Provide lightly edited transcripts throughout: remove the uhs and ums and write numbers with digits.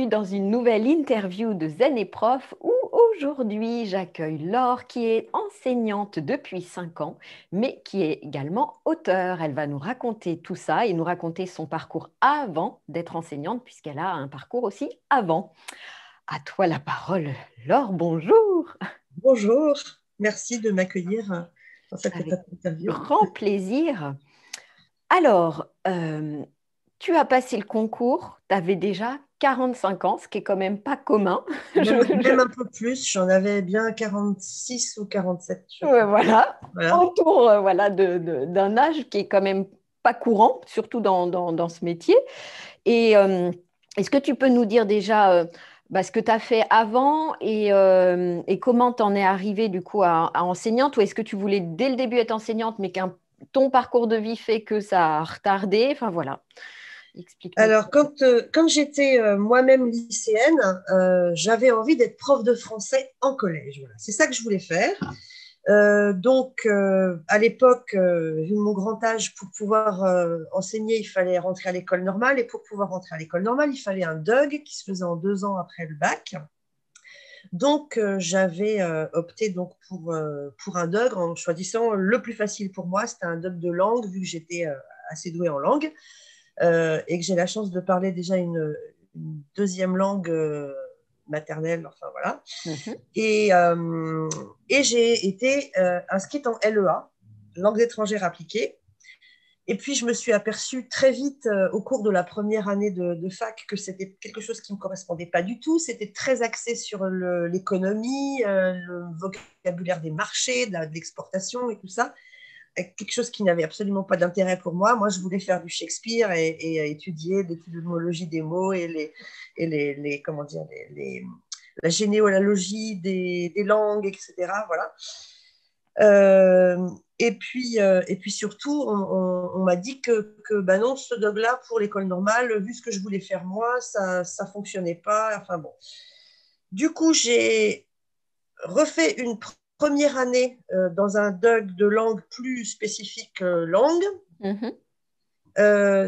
dans une nouvelle interview de Zen et Prof où aujourd'hui j'accueille Laure qui est enseignante depuis 5 ans mais qui est également auteure. Elle va nous raconter tout ça et nous raconter son parcours avant d'être enseignante puisqu'elle a un parcours aussi avant. À toi la parole, Laure, bonjour. Bonjour, merci de m'accueillir dans cette Avec interview. grand plaisir. Alors, tu as passé le concours, tu avais déjà 45 ans, ce qui est quand même pas commun. Même un peu plus, j'en avais bien 46 ou 47, je Ouais, crois. voilà, Voilà. autour voilà, d'un âge qui est quand même pas courant, surtout dans ce métier. Et est-ce que tu peux nous dire déjà ce que tu as fait avant et comment tu en es arrivée du coup à enseignante, ou est-ce que tu voulais dès le début être enseignante mais qu'un ton parcours de vie fait que ça a retardé? Enfin voilà, explique-nous. Alors, quand j'étais moi-même lycéenne, j'avais envie d'être prof de français en collège. Voilà. C'est ça que je voulais faire. À l'époque, vu mon grand âge, pour pouvoir enseigner, il fallait rentrer à l'école normale. Et pour pouvoir rentrer à l'école normale, il fallait un DUG qui se faisait en 2 ans après le bac. Donc, j'avais opté donc pour un DUG en choisissant le plus facile pour moi. C'était un DUG de langue, vu que j'étais assez douée en langue et que j'ai la chance de parler déjà une deuxième langue maternelle. Enfin, voilà. Mhm. Et j'ai été inscrite en LEA, langue étrangère appliquée. Et puis, je me suis aperçue très vite au cours de la première année de fac que c'était quelque chose qui ne me correspondait pas du tout. C'était très axé sur l'économie, le vocabulaire des marchés, de l'exportation et tout ça. Quelque chose qui n'avait absolument pas d'intérêt pour moi. Moi, je voulais faire du Shakespeare et étudier l'étymologie des mots comment dire, la généalogie des langues, etc. Voilà. Et puis surtout, on m'a dit que bah non, ce dog-là, pour l'école normale, vu ce que je voulais faire moi, ça ne fonctionnait pas. Enfin bon. Du coup, j'ai refait une première année dans un DUG de langue plus spécifique langue. Mhm.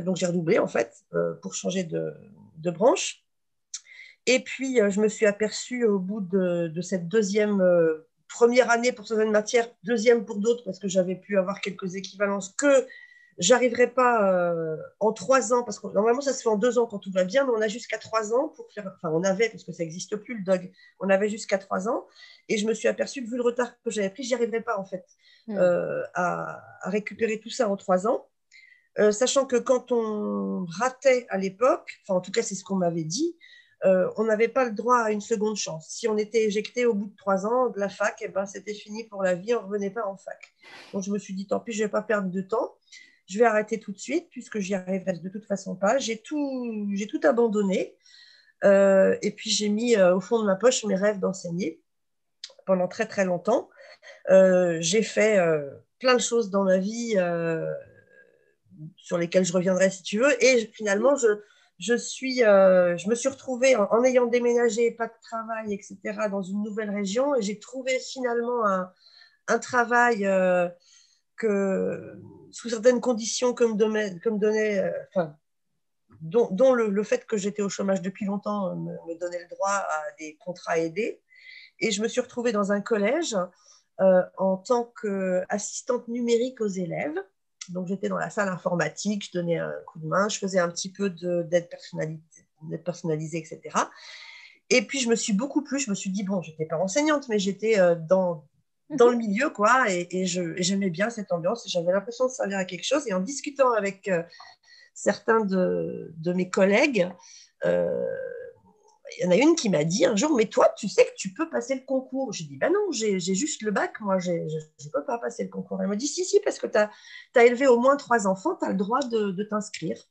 Donc, j'ai redoublé, en fait, pour changer de branche. Et puis, je me suis aperçue au bout de cette première année pour certaines matières, deuxième pour d'autres, parce que j'avais pu avoir quelques équivalences, que j'arriverai pas en 3 ans, parce que normalement ça se fait en 2 ans quand tout va bien, mais on a jusqu'à 3 ans pour faire, enfin on avait, parce que ça n'existe plus le DOG, on avait jusqu'à 3 ans, et je me suis aperçue que vu le retard que j'avais pris, j'y arriverais pas en fait Mhm. à récupérer tout ça en 3 ans. Sachant que quand on ratait à l'époque, enfin en tout cas c'est ce qu'on m'avait dit, on n'avait pas le droit à une seconde chance. Si on était éjecté au bout de 3 ans de la fac, eh ben, c'était fini pour la vie, on ne revenait pas en fac. Donc je me suis dit, tant pis, je ne vais pas perdre de temps, je vais arrêter tout de suite, puisque j'y arriverai de toute façon pas. J'ai tout abandonné, et puis j'ai mis au fond de ma poche mes rêves d'enseigner pendant très très longtemps. J'ai fait plein de choses dans ma vie sur lesquelles je reviendrai si tu veux, et finalement je me suis retrouvée en ayant déménagé, pas de travail, etc., dans une nouvelle région, et j'ai trouvé finalement un travail sous certaines conditions enfin, dont le fait que j'étais au chômage depuis longtemps me donnait le droit à des contrats aidés. Et je me suis retrouvée dans un collège en tant qu'assistante numérique aux élèves. Donc, j'étais dans la salle informatique, je donnais un coup de main, je faisais un petit peu d'aide personnalisée, etc. Et puis, je me suis beaucoup plu. Je me suis dit, bon, je n'étais pas enseignante, mais j'étais dans Mhm. le milieu, quoi, et j'aimais bien cette ambiance. J'avais l'impression de servir à quelque chose. Et en discutant avec certains de mes collègues, euh, il y en a une qui m'a dit un jour, mais toi, tu sais que tu peux passer le concours. J'ai dit, ben non, j'ai juste le bac, moi, je ne peux pas passer le concours. Elle m'a dit, si, parce que tu as élevé au moins 3 enfants, tu as le droit de t'inscrire.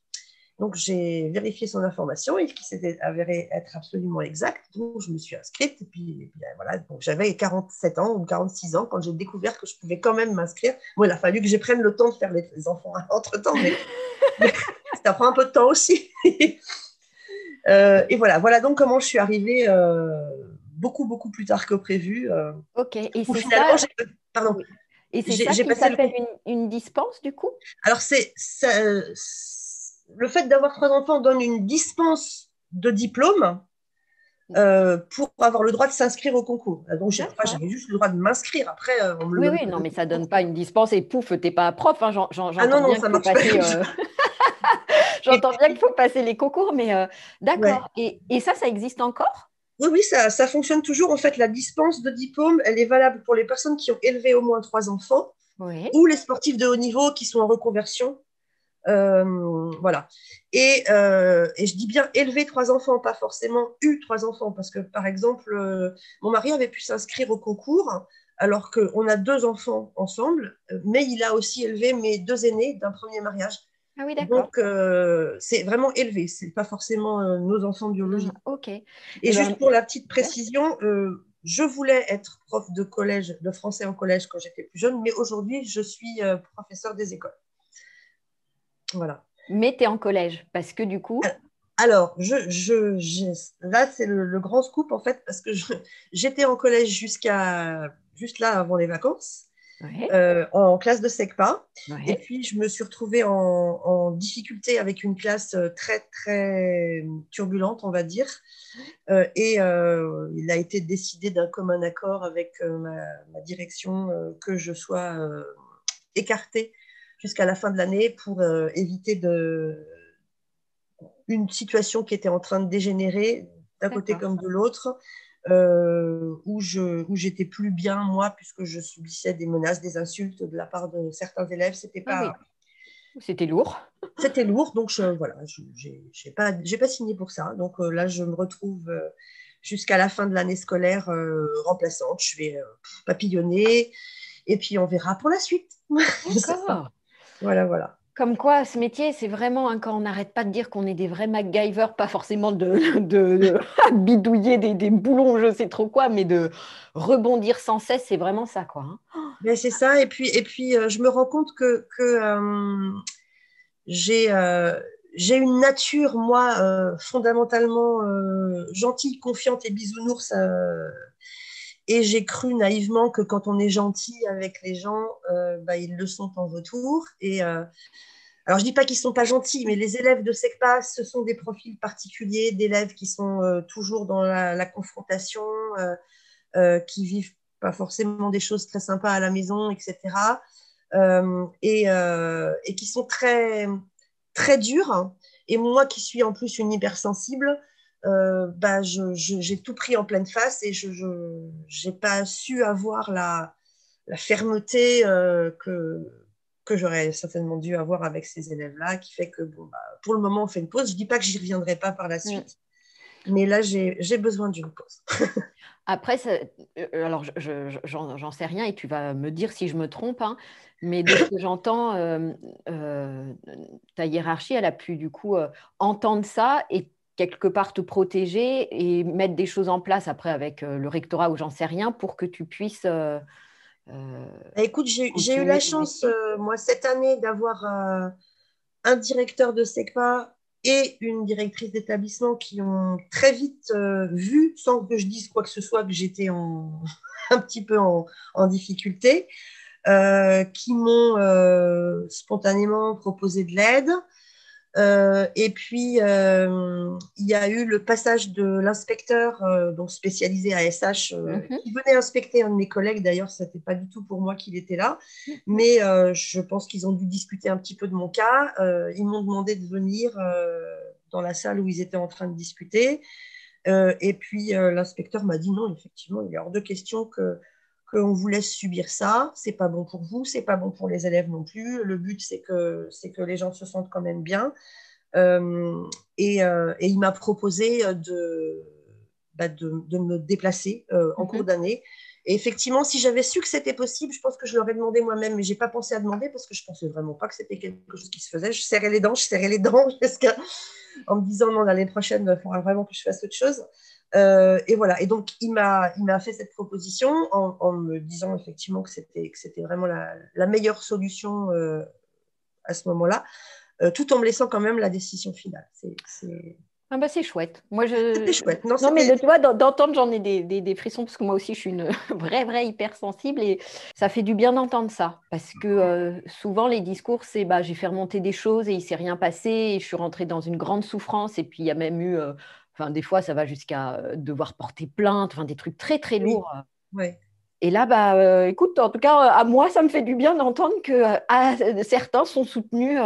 Donc, j'ai vérifié son information et qui s'était avéré être absolument exact. Donc, je me suis inscrite. Et puis voilà, donc j'avais 47 ans ou 46 ans quand j'ai découvert que je pouvais quand même m'inscrire. Bon, il a fallu que je prenne le temps de faire les enfants entre-temps, mais ça prend un peu de temps aussi. Et voilà donc comment je suis arrivée beaucoup, beaucoup plus tard que prévu. Ok, et Où c'est finalement, ça, pardon, oui. Et c'est ça j'ai qui passé le s'appelle concours. une dispense du coup? Alors, le fait d'avoir 3 enfants donne une dispense de diplôme, pour avoir le droit de s'inscrire au concours. Donc, D'accord. j'avais juste le droit de m'inscrire. Après, on me le Oui, donne oui, pas non, de mais ça suite. donne pas une dispense et pouf, t'es pas prof, hein. Ah J'entends non, non, bien ça qu'il faut marche pas passer, comme ça. Et j'entends bien qu'il puis, faut passer les concours, mais ouais. d'accord. Et ça existe encore? Oui, oui, ça fonctionne toujours. En fait, la dispense de diplôme, elle est valable pour les personnes qui ont élevé au moins 3 enfants Oui, ou les sportifs de haut niveau qui sont en reconversion. Voilà. Et je dis bien élever 3 enfants, pas forcément eu 3 enfants, parce que par exemple, mon mari avait pu s'inscrire au concours alors qu'on a 2 enfants ensemble, mais il a aussi élevé mes 2 aînés d'un premier mariage. ah oui, d'accord. Donc, c'est vraiment élevé, c'est pas forcément nos enfants Non, biologiques. ok. Et Eh juste ben, pour la petite super. précision, je voulais être prof de collège, de français en collège quand j'étais plus jeune, mais aujourd'hui, je suis professeur des écoles. Voilà. Mais tu es en collège, parce que du coup, Alors, là, c'est le grand scoop, en fait, parce que j'étais en collège juste là, avant les vacances, ouais, en classe de SECPA. Et ouais, puis, je me suis retrouvée en difficulté avec une classe très, très turbulente, on va dire. Il a été décidé d'un commun accord avec ma direction que je sois écartée jusqu'à la fin de l'année pour éviter une situation qui était en train de dégénérer d'un côté d'accord. comme de l'autre, où j'étais plus bien, moi, puisque je subissais des menaces, des insultes de la part de certains élèves. Ah oui, c'était lourd. C'était lourd, donc voilà, j'ai pas signé pour ça. Donc là, je me retrouve jusqu'à la fin de l'année scolaire remplaçante. Je vais papillonner et puis on verra pour la suite. C'est ça. D'accord. Voilà, voilà. Comme quoi, ce métier, c'est vraiment, hein, quand on n'arrête pas de dire qu'on est des vrais MacGyver, pas forcément de bidouiller des boulons, je sais trop quoi, mais de rebondir sans cesse, c'est vraiment ça, quoi, hein. Mais c'est ça. Et puis je me rends compte que j'ai j'ai une nature, moi, fondamentalement gentille, confiante et bisounours. Et j'ai cru naïvement que quand on est gentil avec les gens, bah, ils le sont en retour. Alors, je ne dis pas qu'ils ne sont pas gentils, mais les élèves de SECPA, ce sont des profils particuliers d'élèves qui sont toujours dans la confrontation, qui vivent pas forcément des choses très sympas à la maison, etc. Et qui sont très, très durs, hein. Et moi qui suis en plus une hypersensible, bah, j'ai tout pris en pleine face et je n'ai pas su avoir la fermeté que j'aurais certainement dû avoir avec ces élèves-là, qui fait que bon, bah, pour le moment, on fait une pause. Je ne dis pas que j'y reviendrai pas par la Mm. suite, mais là, j'ai besoin d'une pause. Après, alors j'en sais rien et tu vas me dire si je me trompe, hein, mais de ce que j'entends, euh, ta hiérarchie, elle a pu du coup entendre ça et quelque part te protéger et mettre des choses en place après avec le rectorat ou j'en sais rien pour que tu puisses euh, Écoute, j'ai eu continuer la ton chance, métier. moi, cette année, d'avoir un directeur de SECPA et une directrice d'établissement qui ont très vite vu, sans que je dise quoi que ce soit, que j'étais un petit peu en difficulté, qui m'ont spontanément proposé de l'aide. Et puis, il y a eu le passage de l'inspecteur donc spécialisé ASH Mhm. qui venait inspecter un de mes collègues. D'ailleurs, ce n'était pas du tout pour moi qu'il était là. Mhm. Mais je pense qu'ils ont dû discuter un petit peu de mon cas. Ils m'ont demandé de venir dans la salle où ils étaient en train de discuter. Et puis, l'inspecteur m'a dit non, effectivement, il est hors de question qu'on vous laisse subir ça. C'est pas bon pour vous, c'est pas bon pour les élèves non plus. Le but, c'est que les gens se sentent quand même bien. Euh, et il m'a proposé de me déplacer en cours Mhm. d'année. Et effectivement, si j'avais su que c'était possible, je pense que je l'aurais demandé moi-même, mais je n'ai pas pensé à demander parce que je ne pensais vraiment pas que c'était quelque chose qui se faisait. Je serrais les dents jusqu'à en me disant non, l'année prochaine, il faudra vraiment que je fasse autre chose. Et voilà. Et donc, il m'a fait cette proposition en me disant effectivement que c'était vraiment la meilleure solution à ce moment-là, tout en me laissant quand même la décision finale. Ah bah c'est chouette. Moi, C'était chouette. Non, non, mais c'était. tu vois, d'entendre, j'en ai des frissons parce que moi aussi, je suis une vraie hypersensible et ça fait du bien d'entendre ça parce que souvent, les discours, c'est bah, j'ai fait remonter des choses et il s'est rien passé et je suis rentrée dans une grande souffrance et puis il y a même eu Enfin, des fois, ça va jusqu'à devoir porter plainte, enfin, des trucs très, très Oui, lourds. ouais. Et là, écoute, en tout cas, à moi, ça me fait du bien d'entendre que certains sont soutenus.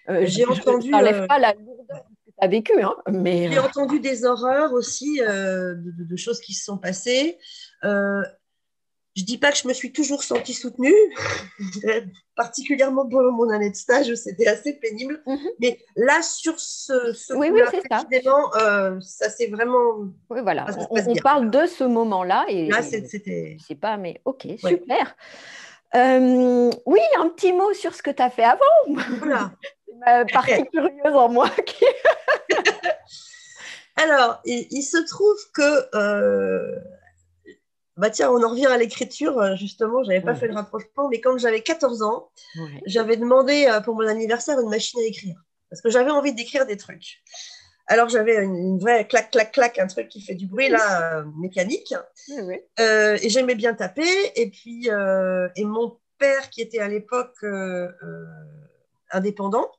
J'ai Je entendu, n'enlève pas la lourdeur de ce que tu as vécu, hein, mais j'ai entendu des horreurs aussi de choses qui se sont passées. Euh, je dis pas que je me suis toujours sentie soutenue, particulièrement pendant mon année de stage où c'était assez pénible. Mhm. Mais là, sur ce Oui, oui, coup-là c'est ça. précisément, ça c'est vraiment, Oui, voilà. ça se passe On bien. parle de ce moment-là Là, et c'était, c'est pas, mais ok, ouais. super. Oui, un petit mot sur ce que tu as fait avant. Voilà. C'est ma partie curieuse en moi qui. Alors, il se trouve que bah tiens, on en revient à l'écriture, justement, j'avais pas fait le Mhm. rapprochement, mais quand j'avais 14 ans, Ouais. j'avais demandé pour mon anniversaire une machine à écrire, parce que j'avais envie d'écrire des trucs. Alors j'avais une vraie clac, clac, clac, un truc qui fait du bruit, là, mécanique, Oui, oui. et j'aimais bien taper, et puis, et mon père, qui était à l'époque indépendant,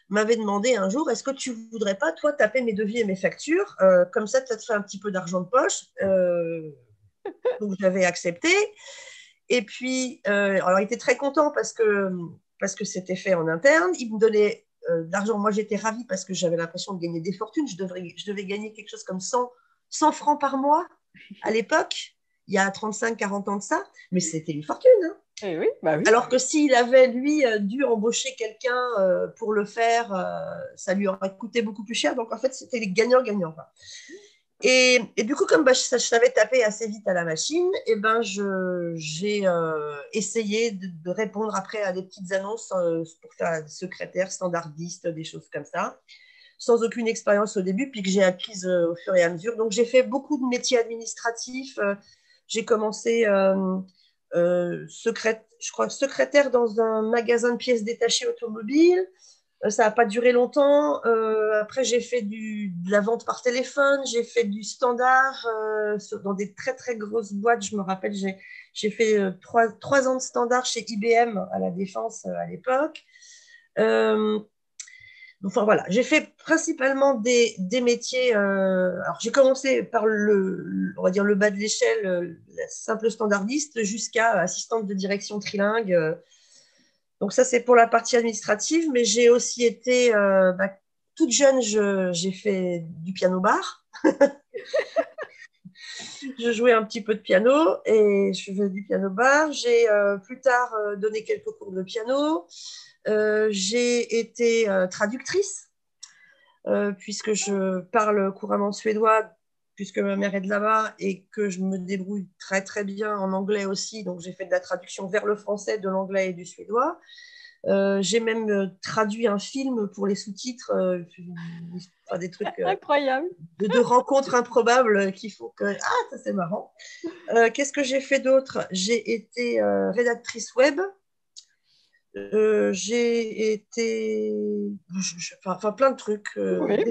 m'avait demandé un jour, est-ce que tu voudrais pas, toi, taper mes devis et mes factures, comme ça, ça te fait un petit peu d'argent de poche. Donc j'avais accepté. Et puis, alors il était très content parce que c'était fait en interne. Il me donnait de l'argent. Moi, j'étais ravie parce que j'avais l'impression de gagner des fortunes. Je devais gagner quelque chose comme 100 francs par mois à l'époque, il y a 35-40 ans de ça. Mais c'était une fortune, hein. Eh oui, bah oui. Alors que s'il avait, lui, dû embaucher quelqu'un pour le faire, ça lui aurait coûté beaucoup plus cher. Donc, en fait, c'était les gagnants-gagnants. Et du coup, comme bah, je savais taper assez vite à la machine, et ben j'ai essayé de répondre après à des petites annonces pour faire secrétaire, standardiste, des choses comme ça, sans aucune expérience au début, puis que j'ai acquise au fur et à mesure. Donc, j'ai fait beaucoup de métiers administratifs. J'ai commencé je crois, secrétaire dans un magasin de pièces détachées automobiles. Ça n'a pas duré longtemps. Après, j'ai fait de la vente par téléphone, j'ai fait du standard dans des très, très grosses boîtes. Je me rappelle, j'ai fait 3 ans de standard chez IBM à la Défense à l'époque. Euh, enfin, voilà, j'ai fait principalement des métiers. Alors, j'ai commencé par on va dire le bas de l'échelle, la simple standardiste, jusqu'à assistante de direction trilingue. Donc ça, c'est pour la partie administrative, mais j'ai aussi été, toute jeune, j'ai fait du piano-bar. Je jouais un petit peu de piano et je faisais du piano-bar. J'ai plus tard donné quelques cours de piano. J'ai été traductrice, puisque je parle couramment suédois, puisque ma mère est de là-bas et que je me débrouille très très bien en anglais aussi. Donc j'ai fait de la traduction vers le français, de l'anglais et du suédois. J'ai même traduit un film pour les sous-titres, enfin, des trucs Incroyable. de rencontres improbables qui font que ah, ça c'est marrant. Qu'est-ce que j'ai fait d'autre? J'ai été rédactrice web. J'ai été, enfin plein de trucs, Oui.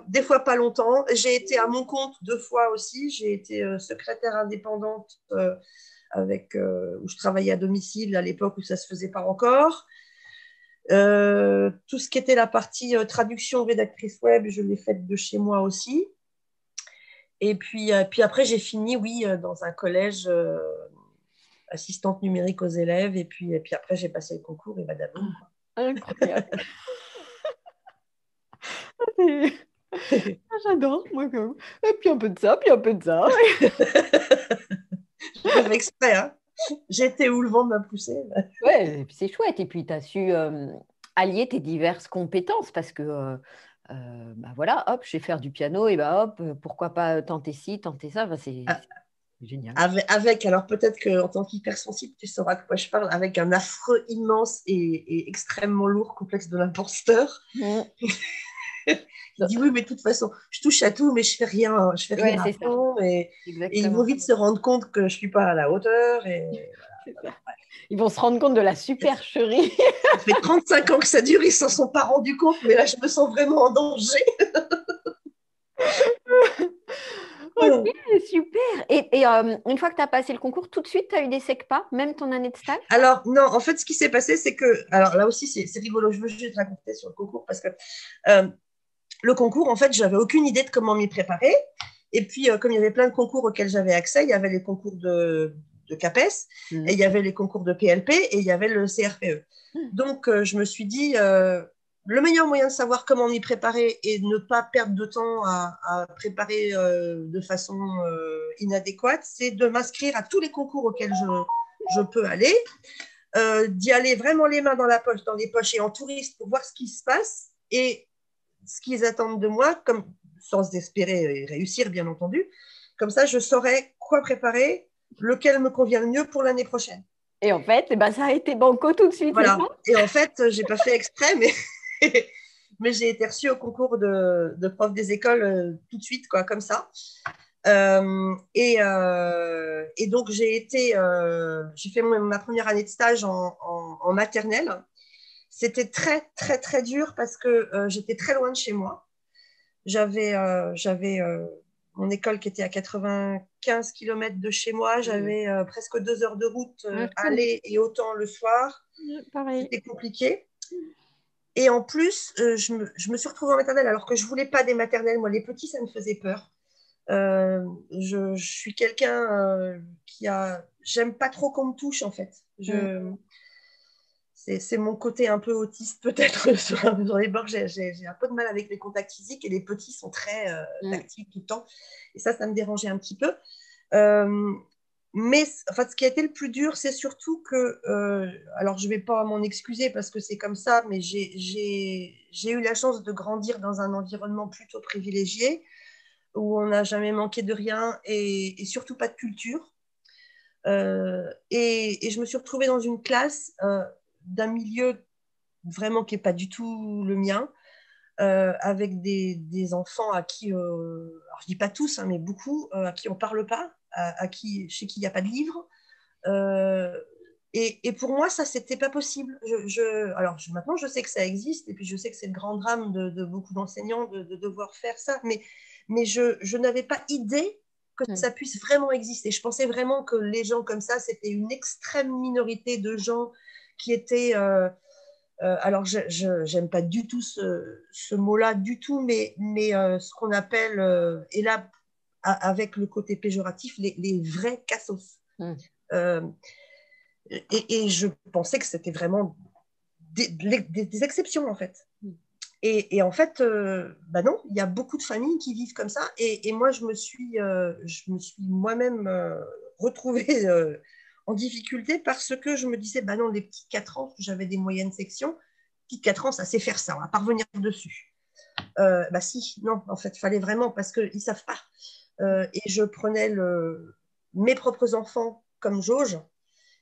des fois pas longtemps. J'ai été à mon compte 2 fois aussi. J'ai été secrétaire indépendante où je travaillais à domicile à l'époque où ça se faisait pas encore. Tout ce qui était la partie traduction, rédactrice web, je l'ai faite de chez moi aussi. Et puis après, j'ai fini, oui, dans un collège, assistante numérique aux élèves. Et puis après, j'ai passé le concours et badaboum, quoi. Incroyable. J'adore, moi comme. Et puis un peu de ça, puis un peu de ça. Je fais exprès, hein. J'étais où le vent m'a poussé. Ouais, et puis c'est chouette. Et puis tu as su allier tes diverses compétences parce que bah voilà, hop, je vais faire du piano et bah hop, pourquoi pas tenter ci, tenter ça. Enfin, c'est génial. Alors peut-être qu'en tant qu'hypersensible, tu sauras de quoi je parle, avec un affreux immense et extrêmement lourd complexe de l'imposteur. Mm. Il dit oui, mais de toute façon, je touche à tout, mais je fais Ouais, rien à c'est ça. fond. Et ils vont Exactement. vite se rendre compte que je suis pas à la hauteur. Et C'est ça. Ils vont se rendre compte de la supercherie. ça fait 35 ans que ça dure, ils s'en sont pas rendus compte, mais là, je me sens vraiment en danger. Ok, super. Et une fois que tu as passé le concours, tout de suite, tu as eu des SECPA, même ton année de stage? Alors, non, en fait, ce qui s'est passé, c'est que, alors là aussi, c'est rigolo, je veux juste raconter sur le concours parce que le concours, en fait, je n'avais aucune idée de comment m'y préparer. Et puis, comme il y avait plein de concours auxquels j'avais accès, il y avait les concours de CAPES, et il y avait les concours de PLP, et il y avait le CRPE. Donc, je me suis dit, le meilleur moyen de savoir comment m'y préparer et de ne pas perdre de temps à préparer de façon inadéquate, c'est de m'inscrire à tous les concours auxquels je peux aller, d'y aller vraiment les mains dans la poche, dans les poches et en touriste pour voir ce qui se passe et ce qu'ils attendent de moi, comme, sans espérer réussir, bien entendu. Comme ça, je saurais quoi préparer, lequel me convient le mieux pour l'année prochaine. Et en fait, ça a été banco tout de suite, voilà. C'est ça? Et en fait, j'ai pas fait exprès, mais j'ai été reçue au concours de prof des écoles tout de suite, quoi, comme ça. Et donc, j'ai fait ma première année de stage en maternelle. C'était très, très, très dur parce que j'étais très loin de chez moi. J'avais mon école qui était à 95 km de chez moi. J'avais presque 2 heures de route aller et autant le soir. Pareil. C'était compliqué. Et en plus, je me suis retrouvée en maternelle alors que je ne voulais pas des maternelles. Moi, les petits, ça me faisait peur. Je suis quelqu'un qui a... J'aime pas trop qu'on me touche, en fait. C'est mon côté un peu autiste, peut-être, sur les bords. J'ai un peu de mal avec les contacts physiques et les petits sont très tactiles tout le temps. Et ça me dérangeait un petit peu. Mais enfin, ce qui a été le plus dur, c'est surtout que, alors je ne vais pas m'en excuser parce que c'est comme ça, mais j'ai eu la chance de grandir dans un environnement plutôt privilégié où on n'a jamais manqué de rien et surtout pas de culture. Et je me suis retrouvée dans une classe d'un milieu vraiment qui n'est pas du tout le mien, avec des enfants à qui, alors je ne dis pas tous, hein, mais beaucoup, à qui on ne parle pas, chez qui il n'y a pas de livre. Et pour moi, ça, c'était pas possible. Alors, maintenant, je sais que ça existe, et puis je sais que c'est le grand drame de beaucoup d'enseignants de devoir faire ça, mais je n'avais pas idée que ça puisse vraiment exister. Je pensais vraiment que les gens comme ça, c'était une extrême minorité de gens qui étaient... alors, je n'aime pas du tout ce mot-là, du tout, mais ce qu'on appelle, et là, avec le côté péjoratif, les vrais cassos. Et je pensais que c'était vraiment des exceptions, en fait. Et en fait, non, il y a beaucoup de familles qui vivent comme ça. Et moi, je me suis moi-même retrouvée en difficulté parce que je me disais, non, les petits 4 ans, j'avais des moyennes sections, petits 4 ans, ça sait faire ça, on va pas revenir dessus. Si, non, en fait, il fallait vraiment, parce qu'ils ne savent pas. Et je prenais mes propres enfants comme jauge,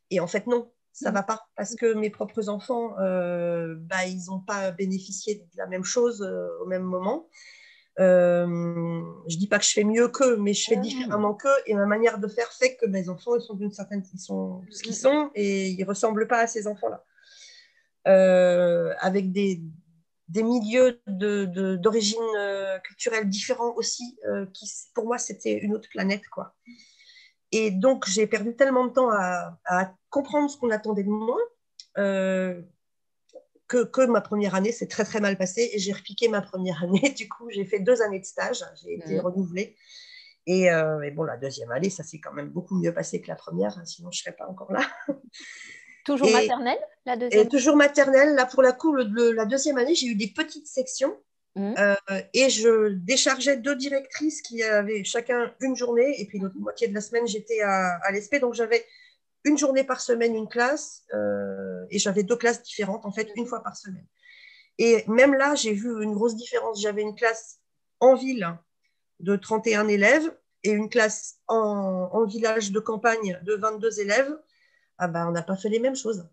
et en fait, non, ça ne va pas, parce que mes propres enfants, ils n'ont pas bénéficié de la même chose au même moment. Je ne dis pas que je fais mieux qu'eux, mais je fais différemment qu'eux, et ma manière de faire fait que mes enfants, ils sont d'une certaine... Ils sont ce qu'ils sont, et ils ne ressemblent pas à ces enfants-là. Avec des milieux d'origine culturelle différents aussi, qui, pour moi, c'était une autre planète, quoi. Et donc, j'ai perdu tellement de temps à comprendre ce qu'on attendait de moi que ma première année s'est très, très mal passée. Et j'ai repiqué ma première année. Du coup, j'ai fait 2 années de stage. J'ai été renouvelée. Et bon, la deuxième année, ça s'est quand même beaucoup mieux passé que la première. Hein, sinon, je ne serais pas encore là. Toujours maternelle, la deuxième? Et toujours maternelle. Là, pour la coup, la deuxième année, j'ai eu des petites sections. Et je déchargeais 2 directrices qui avaient chacun une journée, et puis l'autre moitié de la semaine, j'étais à l'ESP, donc j'avais une journée par semaine, une classe, et j'avais 2 classes différentes, en fait, une fois par semaine. Et même là, j'ai vu une grosse différence. J'avais une classe en ville de 31 élèves et une classe en village de campagne de 22 élèves. On n'a pas fait les mêmes choses.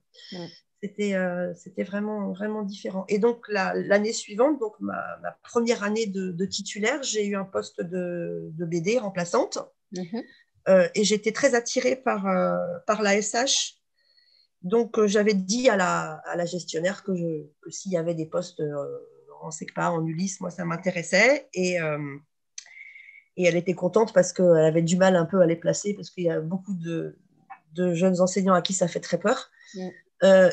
C'était vraiment, vraiment différent. Et donc, l'année suivante, donc ma première année de titulaire, j'ai eu un poste de BD remplaçante. Et j'étais très attirée par la SH. Donc, j'avais dit à la gestionnaire que s'il y avait des postes en SECPA, en Ulysse, moi, ça m'intéressait. Et elle était contente parce qu'elle avait du mal un peu à les placer parce qu'il y a beaucoup de jeunes enseignants à qui ça fait très peur.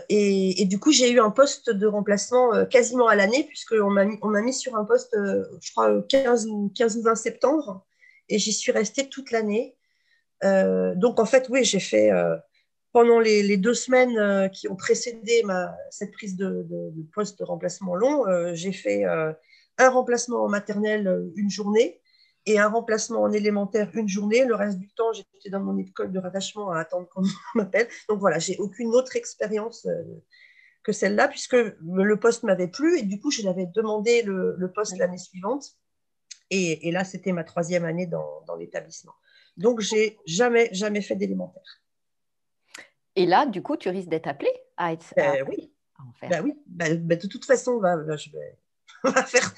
Et du coup, j'ai eu un poste de remplacement quasiment à l'année, puisqu'on m'a mis sur un poste, je crois, 15 ou 20 septembre, et j'y suis restée toute l'année. Donc, en fait, oui, j'ai fait, pendant les 2 semaines qui ont précédé cette prise de poste de remplacement long, j'ai fait un remplacement en maternelle une journée et un remplacement en élémentaire une journée. Le reste du temps, j'étais dans mon école de rattachement à attendre qu'on m'appelle. Donc voilà, j'ai aucune autre expérience que celle-là, puisque le poste m'avait plu et du coup, je l'avais demandé le poste l'année suivante. Et là, c'était ma 3e année dans l'établissement. Donc, j'ai jamais fait d'élémentaire. Et là, du coup, tu risques d'être appelé Oui, à en faire. bah oui. De toute façon, je vais on va faire.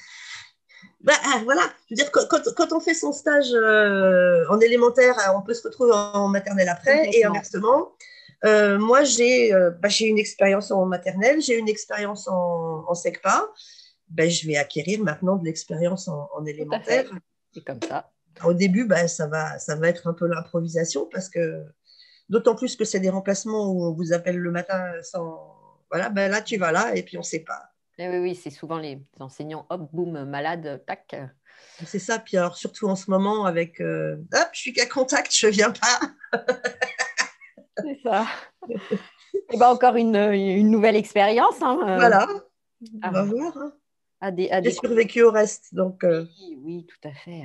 Voilà, je veux dire, quand on fait son stage en élémentaire, on peut se retrouver en maternelle après, et Complètement. inversement. Moi, j'ai une expérience en maternelle, j'ai une expérience en SECPA. Je vais acquérir maintenant de l'expérience en Tout à élémentaire. fait. C'est comme ça. Au début, ça va être un peu l'improvisation, parce que d'autant plus que c'est des remplacements où on vous appelle le matin sans. Voilà, là, tu vas là, et puis on ne sait pas. Eh oui, oui, c'est souvent les enseignants, hop, boum, malade, tac. C'est ça, puis alors surtout en ce moment avec hop, je suis qu'à contact, je viens pas. C'est ça. Et ben encore une nouvelle expérience, hein, Voilà, on à, va voir, hein. à J'ai découvrir. survécu au reste, donc Oui, oui, tout à fait.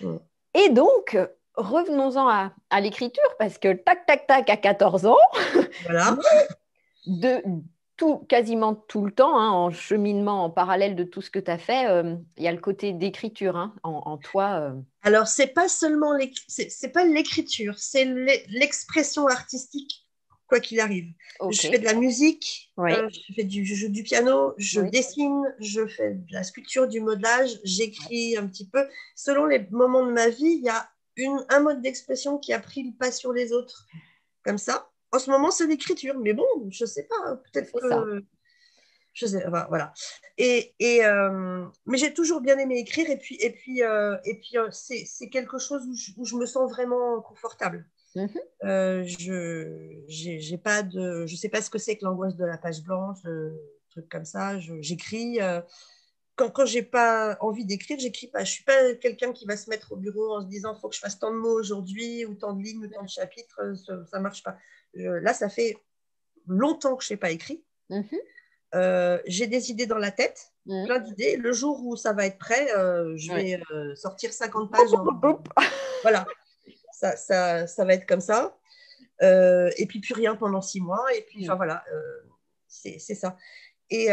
mm, Et donc, revenons-en à l'écriture, parce que tac, tac, tac, à 14 ans, voilà. de quasiment tout le temps, hein, en cheminement en parallèle de tout ce que tu as fait, il y a le côté d'écriture hein, en toi. Alors c'est pas seulement c'est pas l'écriture, c'est l'expression artistique, quoi qu'il arrive. Ok, Je fais de la musique, oui, je joue du piano, je oui, dessine, je fais de la sculpture, du modelage, ouais, j'écris un petit peu. Selon les moments de ma vie, il y a un mode d'expression qui a pris le pas sur les autres, comme ça. En ce moment, c'est l'écriture, mais bon, je sais pas, hein, peut-être c'est ça. que je sais, voilà. Mais j'ai toujours bien aimé écrire, et puis c'est quelque chose où je me sens vraiment confortable. Mhm. J'ai pas je sais pas ce que c'est que l'angoisse de la page blanche, truc comme ça. J'écris. Quand j'ai pas envie d'écrire, j'écris pas. Je suis pas quelqu'un qui va se mettre au bureau en se disant faut que je fasse tant de mots aujourd'hui, ou tant de lignes, ou tant de chapitres. Ça marche pas. Là, ça fait longtemps que je n'ai pas écrit. Mhm. J'ai des idées dans la tête, Mhm. plein d'idées. Le jour où ça va être prêt, je Ouais. vais sortir 50 Boup, pages. boup, boup, boup. Voilà, ça va être comme ça. Et puis plus rien pendant 6 mois. Et puis, enfin Mhm. voilà, c'est ça. Et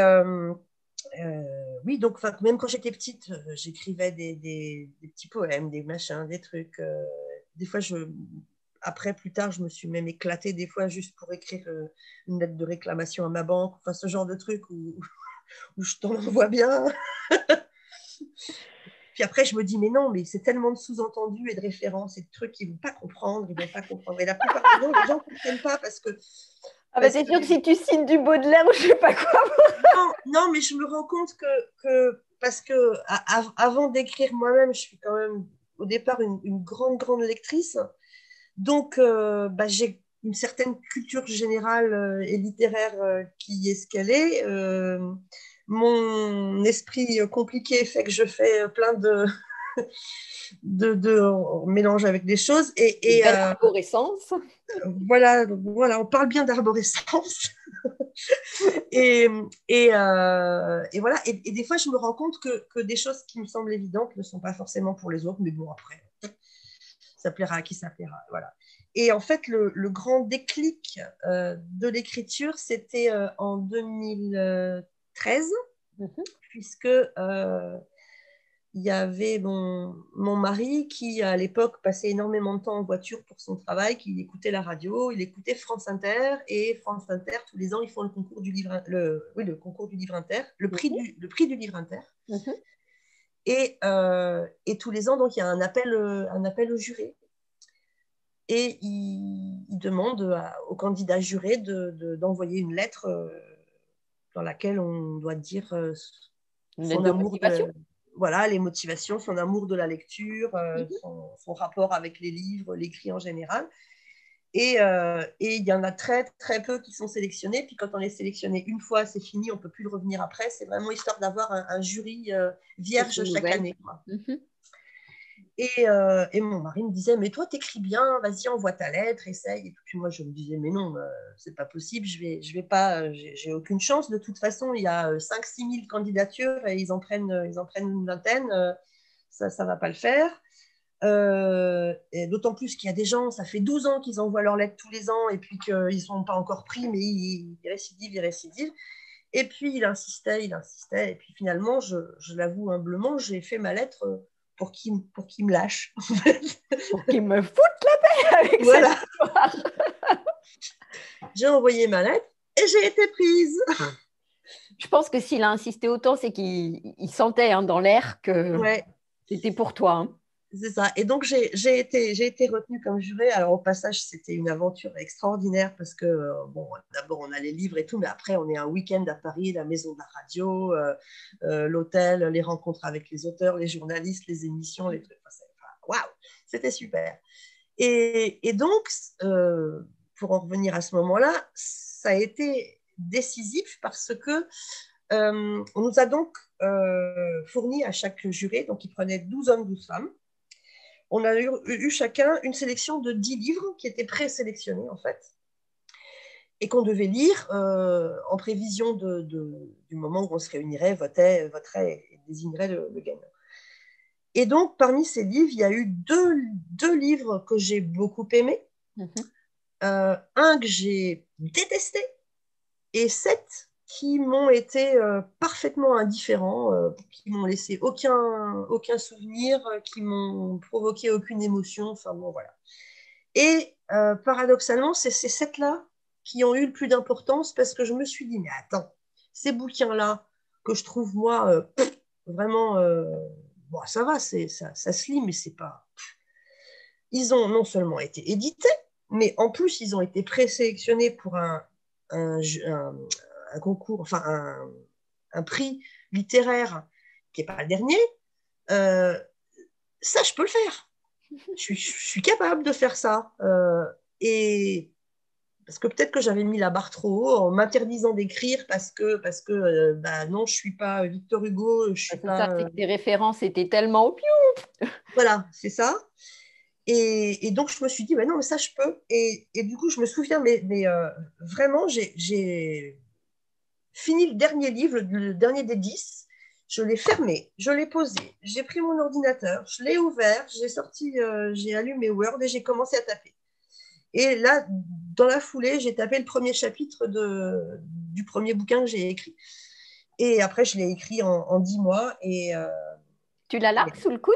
oui, donc même quand j'étais petite, j'écrivais des petits poèmes, des machins, des trucs. Des fois, après, plus tard, je me suis même éclatée des fois juste pour écrire une lettre de réclamation à ma banque, enfin ce genre de truc où je t'en envoie bien. Puis après, je me dis, mais non, mais c'est tellement de sous-entendus et de références et de trucs qu'ils ne vont pas comprendre, ils ne vont pas comprendre. Et la plupart du temps, les gens ne comprennent pas parce que, Ah bah parce c'est que sûr que si tu signes du Baudelaire ou je sais pas quoi. non, non, mais je me rends compte parce que avant d'écrire moi-même, je suis quand même au départ une grande, grande lectrice. Donc, j'ai une certaine culture générale et littéraire qui est ce qu'elle est. Mon esprit compliqué fait que je fais plein de mélange avec des choses. De belle arborescence. Voilà, on parle bien d'arborescence. Et, et voilà, et des fois, je me rends compte que des choses qui me semblent évidentes ne sont pas forcément pour les autres, mais bon, après, ça plaira à qui ça plaira. Voilà. Et en fait, le grand déclic de l'écriture, c'était en 2013, Mhm. puisque il y avait mon mari qui, à l'époque, passait énormément de temps en voiture pour son travail, qui écoutait la radio, il écoutait France Inter, et France Inter, tous les ans, ils font le concours du livre, le concours du livre inter, le prix du livre inter. Mhm. Et tous les ans, donc, il y a un appel au jury. Et il demande au candidat juré d'envoyer une lettre dans laquelle on doit dire Une lettre son de amour motivation. voilà, les motivations, son amour de la lecture, Mhm. son rapport avec les livres, l'écrit en général. Et il y en a très, très peu qui sont sélectionnés. Puis quand on est sélectionné une fois, c'est fini, on ne peut plus le revenir après. C'est vraiment histoire d'avoir un jury vierge chaque année. Mm-hmm. Et mon mari me disait, mais toi, t'écris bien, vas-y, envoie ta lettre, essaye. Et puis moi, je me disais, mais non, c'est pas possible, je vais pas, j'ai aucune chance. De toute façon, il y a 5-6 000 candidatures et ils en prennent une vingtaine. Ça va pas le faire. Et d'autant plus qu'il y a des gens, ça fait 12 ans qu'ils envoient leurs lettres tous les ans et puis qu'ils ne sont pas encore pris, mais ils récidivent. Et puis, il insistait. Et puis, finalement, je l'avoue humblement, j'ai fait ma lettre pour qu'il me lâche. Pour qu'il me foute la paix avec voilà. cette histoire. J'ai envoyé ma lettre et j'ai été prise. Je pense que s'il a insisté autant, c'est qu'il sentait dans l'air que c'était pour toi. Hein. C'est ça. Et donc, j'ai été retenue comme jurée. Alors, au passage, c'était une aventure extraordinaire parce que, bon, d'abord, on a les livres et tout, mais après, on est un week-end à Paris, la maison de la radio, l'hôtel, les rencontres avec les auteurs, les journalistes, les émissions, les trucs. Waouh, c'était super. Et donc, pour en revenir à ce moment-là, ça a été décisif parce que on nous a donc fourni à chaque juré, donc il prenait 12 hommes, 12 femmes. On a eu chacun une sélection de 10 livres qui étaient présélectionnés, en fait, et qu'on devait lire en prévision du moment où on se réunirait, voterait et désignerait le gagnant. Et donc, parmi ces livres, il y a eu deux livres que j'ai beaucoup aimés, un que j'ai détesté, et 7 qui m'ont été parfaitement indifférents, qui m'ont laissé aucun souvenir, qui m'ont provoqué aucune émotion. Enfin bon, voilà. Et paradoxalement, c'est ces 7-là qui ont eu le plus d'importance parce que je me suis dit, mais attends, ces bouquins-là que je trouve, moi, vraiment, bon, ça va, ça se lit, mais c'est pas... Ils ont non seulement été édités, mais en plus, ils ont été présélectionnés pour un concours, enfin un prix littéraire qui n'est pas le dernier, ça, je peux le faire. Je suis capable de faire ça. Et parce que peut-être que j'avais mis la barre trop haut en m'interdisant d'écrire parce que non, je ne suis pas Victor Hugo. Je suis pas, ça, c'est que tes références étaient tellement au voilà, c'est ça. Et donc, je me suis dit, bah non, mais ça, je peux. Et du coup, je me souviens, mais vraiment, j'ai fini le dernier livre, le dernier des 10, je l'ai fermé, je l'ai posé, j'ai pris mon ordinateur, je l'ai ouvert, j'ai allumé Word et j'ai commencé à taper. Et là, dans la foulée, j'ai tapé le premier chapitre du premier bouquin que j'ai écrit. Et après, je l'ai écrit en 10 mois. Tu l'as là, sous le coude?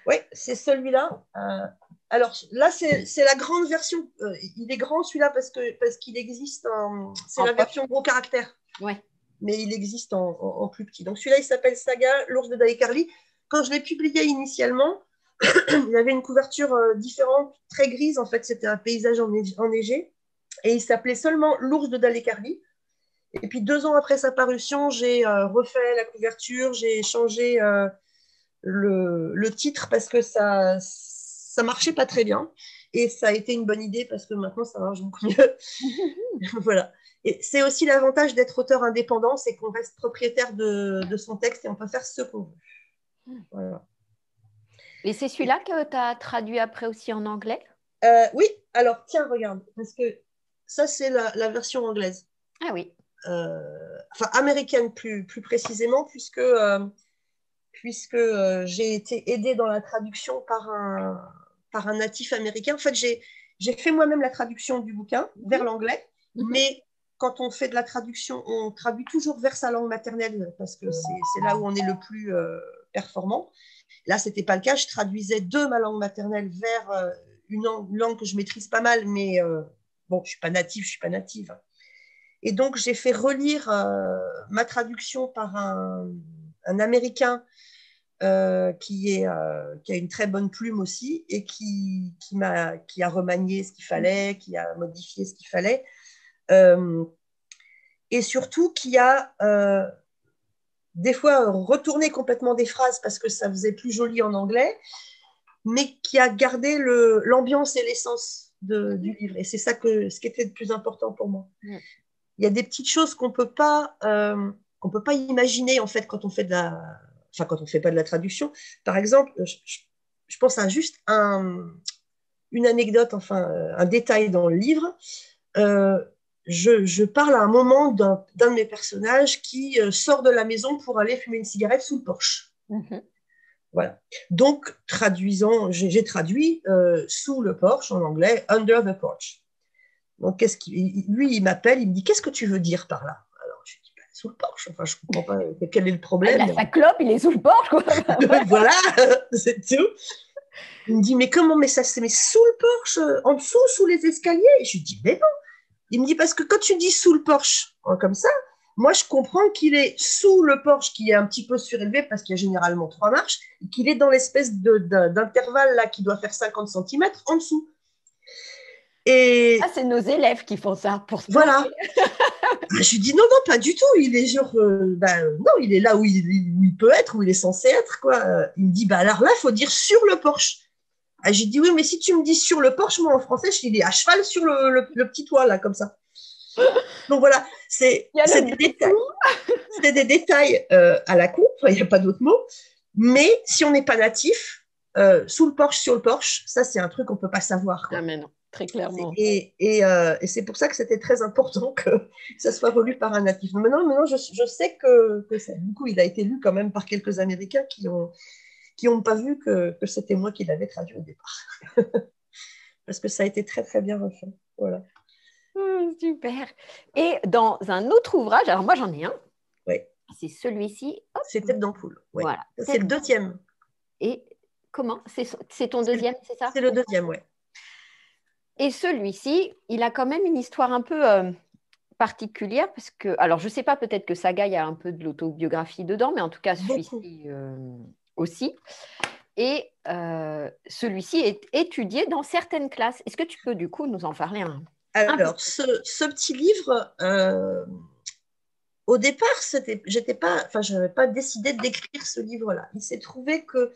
Oui, c'est celui-là. Alors là, c'est la grande version. Il est grand celui-là parce qu'il existe c'est la version gros caractère. Ouais. Mais il existe en plus petit. Donc celui-là, il s'appelle Saga, l'ours de Daikarly. Quand je l'ai publié initialement, il avait une couverture différente, très grise. En fait, c'était un paysage enneigé. Et il s'appelait seulement l'ours de Daikarly. Et puis 2 ans après sa parution, j'ai refait la couverture, j'ai changé le titre parce que ça marchait pas très bien. Et ça a été une bonne idée parce que maintenant, ça marche beaucoup mieux. Voilà. Et c'est aussi l'avantage d'être auteur indépendant, c'est qu'on reste propriétaire de son texte et on peut faire ce qu'on veut. Voilà. Et c'est celui-là que tu as traduit après aussi en anglais? Oui, alors tiens, regarde, parce que ça, c'est la version anglaise. Ah oui. Enfin, américaine plus précisément, puisque j'ai été aidée dans la traduction par un natif américain. En fait, j'ai fait moi-même la traduction du bouquin vers l'anglais, mais quand on fait de la traduction, on traduit toujours vers sa langue maternelle parce que c'est là où on est le plus performant. Là, ce n'était pas le cas. Je traduisais de ma langue maternelle vers une langue que je maîtrise pas mal, mais bon, je ne suis pas native. Et donc, j'ai fait relire ma traduction par un Américain qui a une très bonne plume aussi et qui a remanié ce qu'il fallait, qui a modifié ce qu'il fallait. Et surtout qui a des fois retourné complètement des phrases parce que ça faisait plus joli en anglais, mais qui a gardé l'ambiance et l'essence du livre. Et c'est ça ce qui était le plus important pour moi. Mm. Il y a des petites choses qu'on peut pas imaginer en fait quand on fait quand on fait pas de la traduction. Par exemple, je pense à juste une anecdote, enfin un détail dans le livre. Je parle à un moment d'un de mes personnages qui sort de la maison pour aller fumer une cigarette sous le porche. Mm-hmm. Voilà. Donc, j'ai traduit sous le porche en anglais, under the porch. Donc, lui, il m'appelle, il me dit, qu'est-ce que tu veux dire par là? Alors, je lui dis, sous le porche. Enfin, je ne comprends pas quel est le problème. Il a sa clope, il est sous le porche, quoi. Voilà, c'est tout. Il me dit, mais comment, mais sous le porche, en dessous, sous les escaliers? Et je lui dis, mais non. Il me dit, parce que quand tu dis sous le porche, comme ça, moi, je comprends qu'il est sous le porche, qui est un petit peu surélevé, parce qu'il y a généralement 3 marches, et qu'il est dans l'espèce d'intervalle là qui doit faire 50 centimètres en dessous. Et c'est nos élèves qui font ça pour se voilà. Je lui dis non, pas du tout. Il est genre, non, il est là où il peut être, où il est censé être, quoi. Il me dit, alors là, il faut dire sur le porche. J'ai dit oui, mais si tu me dis sur le porche, moi en français, je dis il est à cheval sur le petit toit, là, comme ça. Donc voilà, c'est des détails à la con, il n'y a pas d'autre mot. Mais si on n'est pas natif, sous le porche, sur le porche, ça, c'est un truc qu'on ne peut pas savoir, quoi. Ah, mais non, très clairement. Et c'est pour ça que c'était très important que ça soit relu par un natif. Maintenant je sais que du coup, il a été lu quand même par quelques Américains qui n'ont pas vu que c'était moi qui l'avais traduit au départ. Parce que ça a été très, très bien refait. Voilà. Super. Et dans un autre ouvrage, alors moi j'en ai un. Oui. C'est celui-ci. Hop. C'est Tête d'ampoule. Ouais. Voilà. C'est le deuxième. Et comment? C'est ton deuxième, c'est ça? C'est le deuxième, oui. Et celui-ci, il a quand même une histoire un peu particulière parce que, alors je ne sais pas, peut-être que Saga, il y a un peu de l'autobiographie dedans, mais en tout cas celui-ci aussi. Et celui-ci est étudié dans certaines classes. Est-ce que tu peux du coup nous en parler Alors, ce petit livre, au départ, je n'avais pas décidé d'écrire ce livre-là. Il s'est trouvé que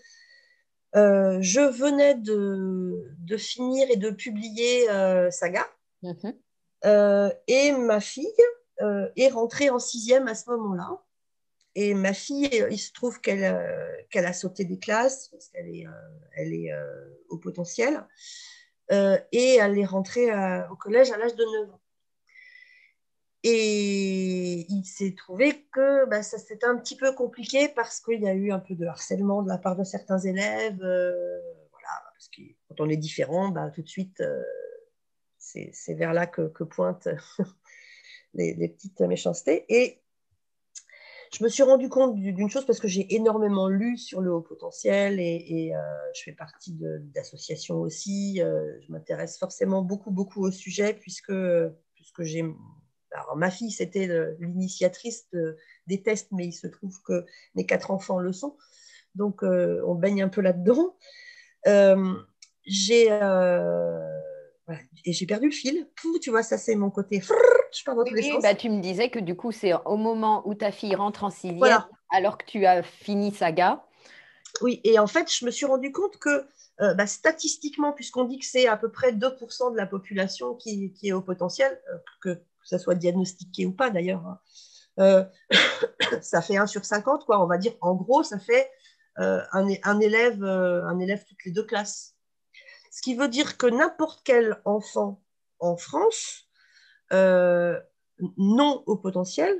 je venais de finir et de publier Saga. Et ma fille est rentrée en 6e à ce moment-là. Et ma fille, il se trouve qu'elle a sauté des classes parce qu'elle est au potentiel. Et elle est rentrée au collège à l'âge de 9 ans. Et il s'est trouvé que ça c'était un petit peu compliqué parce qu'il y a eu un peu de harcèlement de la part de certains élèves. Voilà, parce que quand on est différent, tout de suite, c'est vers là que pointent les petites méchancetés. Et je me suis rendu compte d'une chose parce que j'ai énormément lu sur le haut potentiel et je fais partie d'associations aussi. Je m'intéresse forcément beaucoup, beaucoup au sujet puisque j'ai... Alors, ma fille, c'était l'initiatrice des tests, mais il se trouve que mes 4 enfants le sont. Donc, on baigne un peu là-dedans. J'ai perdu le fil. Tu vois, ça, c'est mon côté... Je pars dans tous les sens. Tu me disais que du coup, c'est au moment où ta fille rentre en 6e, voilà. Alors que tu as fini Saga. Oui, et en fait, je me suis rendu compte que statistiquement, puisqu'on dit que c'est à peu près 2% de la population qui est au potentiel, que ça soit diagnostiqué ou pas d'ailleurs, ça fait 1 sur 50, quoi. On va dire, en gros, ça fait un élève toutes les 2 classes. Ce qui veut dire que n'importe quel enfant en France non au potentiel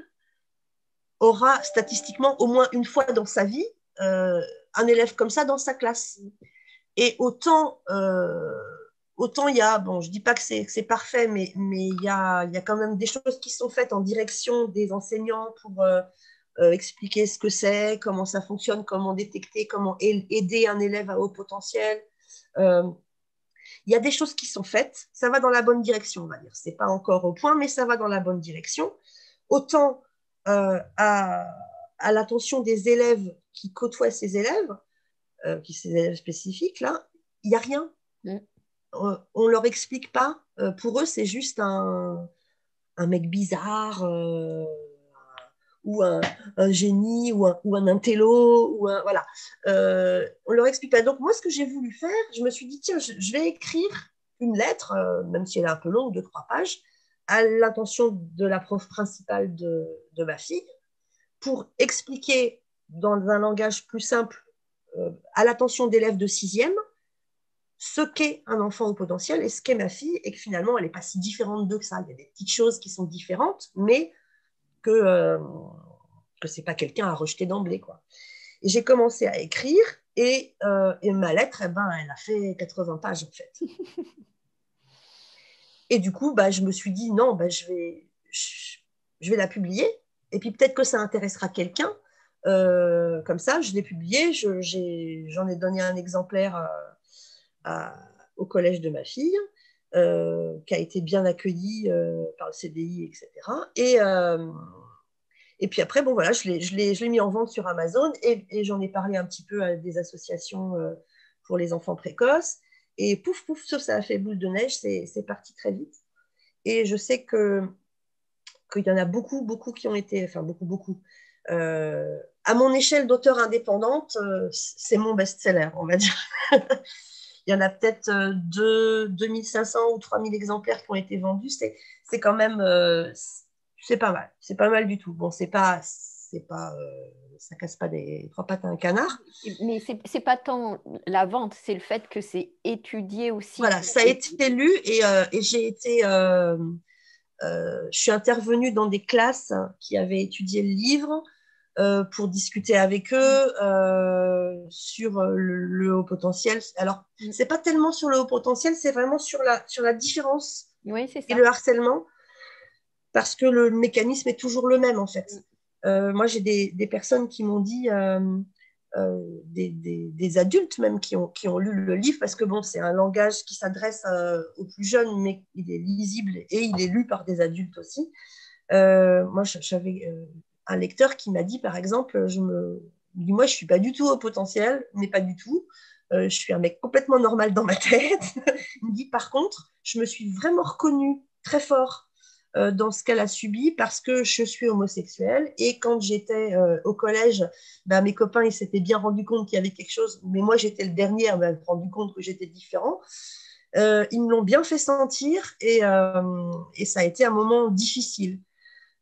aura statistiquement au moins une fois dans sa vie un élève comme ça dans sa classe. Et autant il y a, bon, je ne dis pas que c'est parfait, mais il y a quand même des choses qui sont faites en direction des enseignants pour expliquer ce que c'est, comment ça fonctionne, comment détecter, comment aider un élève à haut potentiel. Il y a des choses qui sont faites, ça va dans la bonne direction, on va dire. Ce n'est pas encore au point, mais ça va dans la bonne direction. Autant à l'attention des élèves qui côtoient ces élèves, ces élèves spécifiques, là, il n'y a rien. On ne leur explique pas. Pour eux, c'est juste un mec bizarre ou un génie ou un intello. Voilà. On ne leur explique pas. Donc, moi, ce que j'ai voulu faire, je me suis dit, tiens, je vais écrire une lettre, même si elle est un peu longue, 2-3 pages, à l'intention de la prof principale de ma fille, pour expliquer dans un langage plus simple, à l'attention d'élèves de 6e, ce qu'est un enfant au potentiel et ce qu'est ma fille, et que finalement, elle n'est pas si différente d'eux que ça. Il y a des petites choses qui sont différentes, mais que ce n'est pas quelqu'un à rejeter d'emblée, quoi. Et j'ai commencé à écrire, et ma lettre, eh ben, elle a fait 80 pages, en fait. Et du coup, je me suis dit, non, je vais la publier, et puis peut-être que ça intéressera quelqu'un. Comme ça, je l'ai publiée, j'en ai donné un exemplaire au collège de ma fille, qui a été bien accueilli par le CDI, etc. Et puis après, bon, voilà, je l'ai mis en vente sur Amazon, et j'en ai parlé un petit peu à des associations pour les enfants précoces. Et pouf, pouf, ça a fait boule de neige, c'est parti très vite. Et je sais qu'il y en a beaucoup, beaucoup qui ont été, enfin beaucoup, beaucoup. À mon échelle d'auteur indépendante, c'est mon best-seller, on va dire. Il y en a peut-être 2500 ou 3000 exemplaires qui ont été vendus. C'est quand même, c'est pas mal. C'est pas mal du tout. Bon, ça casse pas des 3 pattes à un canard. Mais c'est pas tant la vente, c'est le fait que c'est étudié aussi. Voilà, ça a été lu, et j'ai été, je suis intervenue dans des classes qui avaient étudié le livre pour discuter avec eux sur le haut potentiel. Alors, c'est pas tellement sur le haut potentiel, c'est vraiment sur la différence et le harcèlement, parce que le mécanisme est toujours le même, en fait. Moi, j'ai des personnes qui m'ont dit, des adultes même, qui ont lu le livre, parce que bon, c'est un langage qui s'adresse aux plus jeunes, mais il est lisible et il est lu par des adultes aussi. Moi, j'avais un lecteur qui m'a dit, par exemple, moi, je suis pas du tout au potentiel, mais pas du tout. Je suis un mec complètement normal dans ma tête. Il me dit, par contre, je me suis vraiment reconnue très fort dans ce qu'elle a subi, parce que je suis homosexuelle, et quand j'étais au collège, mes copains, ils s'étaient bien rendus compte qu'il y avait quelque chose, mais moi, j'étais le dernier à m'être rendu compte que j'étais différent. Ils me l'ont bien fait sentir, et ça a été un moment difficile.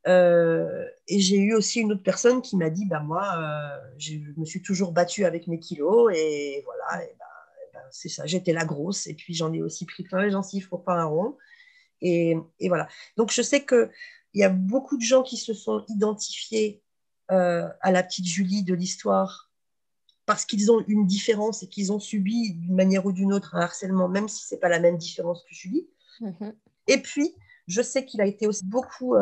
Et j'ai eu aussi une autre personne qui m'a dit, moi, je me suis toujours battue avec mes kilos, et voilà, c'est ça, j'étais la grosse, et puis j'en ai aussi pris plein les gencives pour pas un rond, et voilà. Donc je sais qu'il y a beaucoup de gens qui se sont identifiés à la petite Julie de l'histoire, parce qu'ils ont une différence et qu'ils ont subi d'une manière ou d'une autre un harcèlement, même si c'est pas la même différence que Julie. Et puis, je sais qu'il a été aussi beaucoup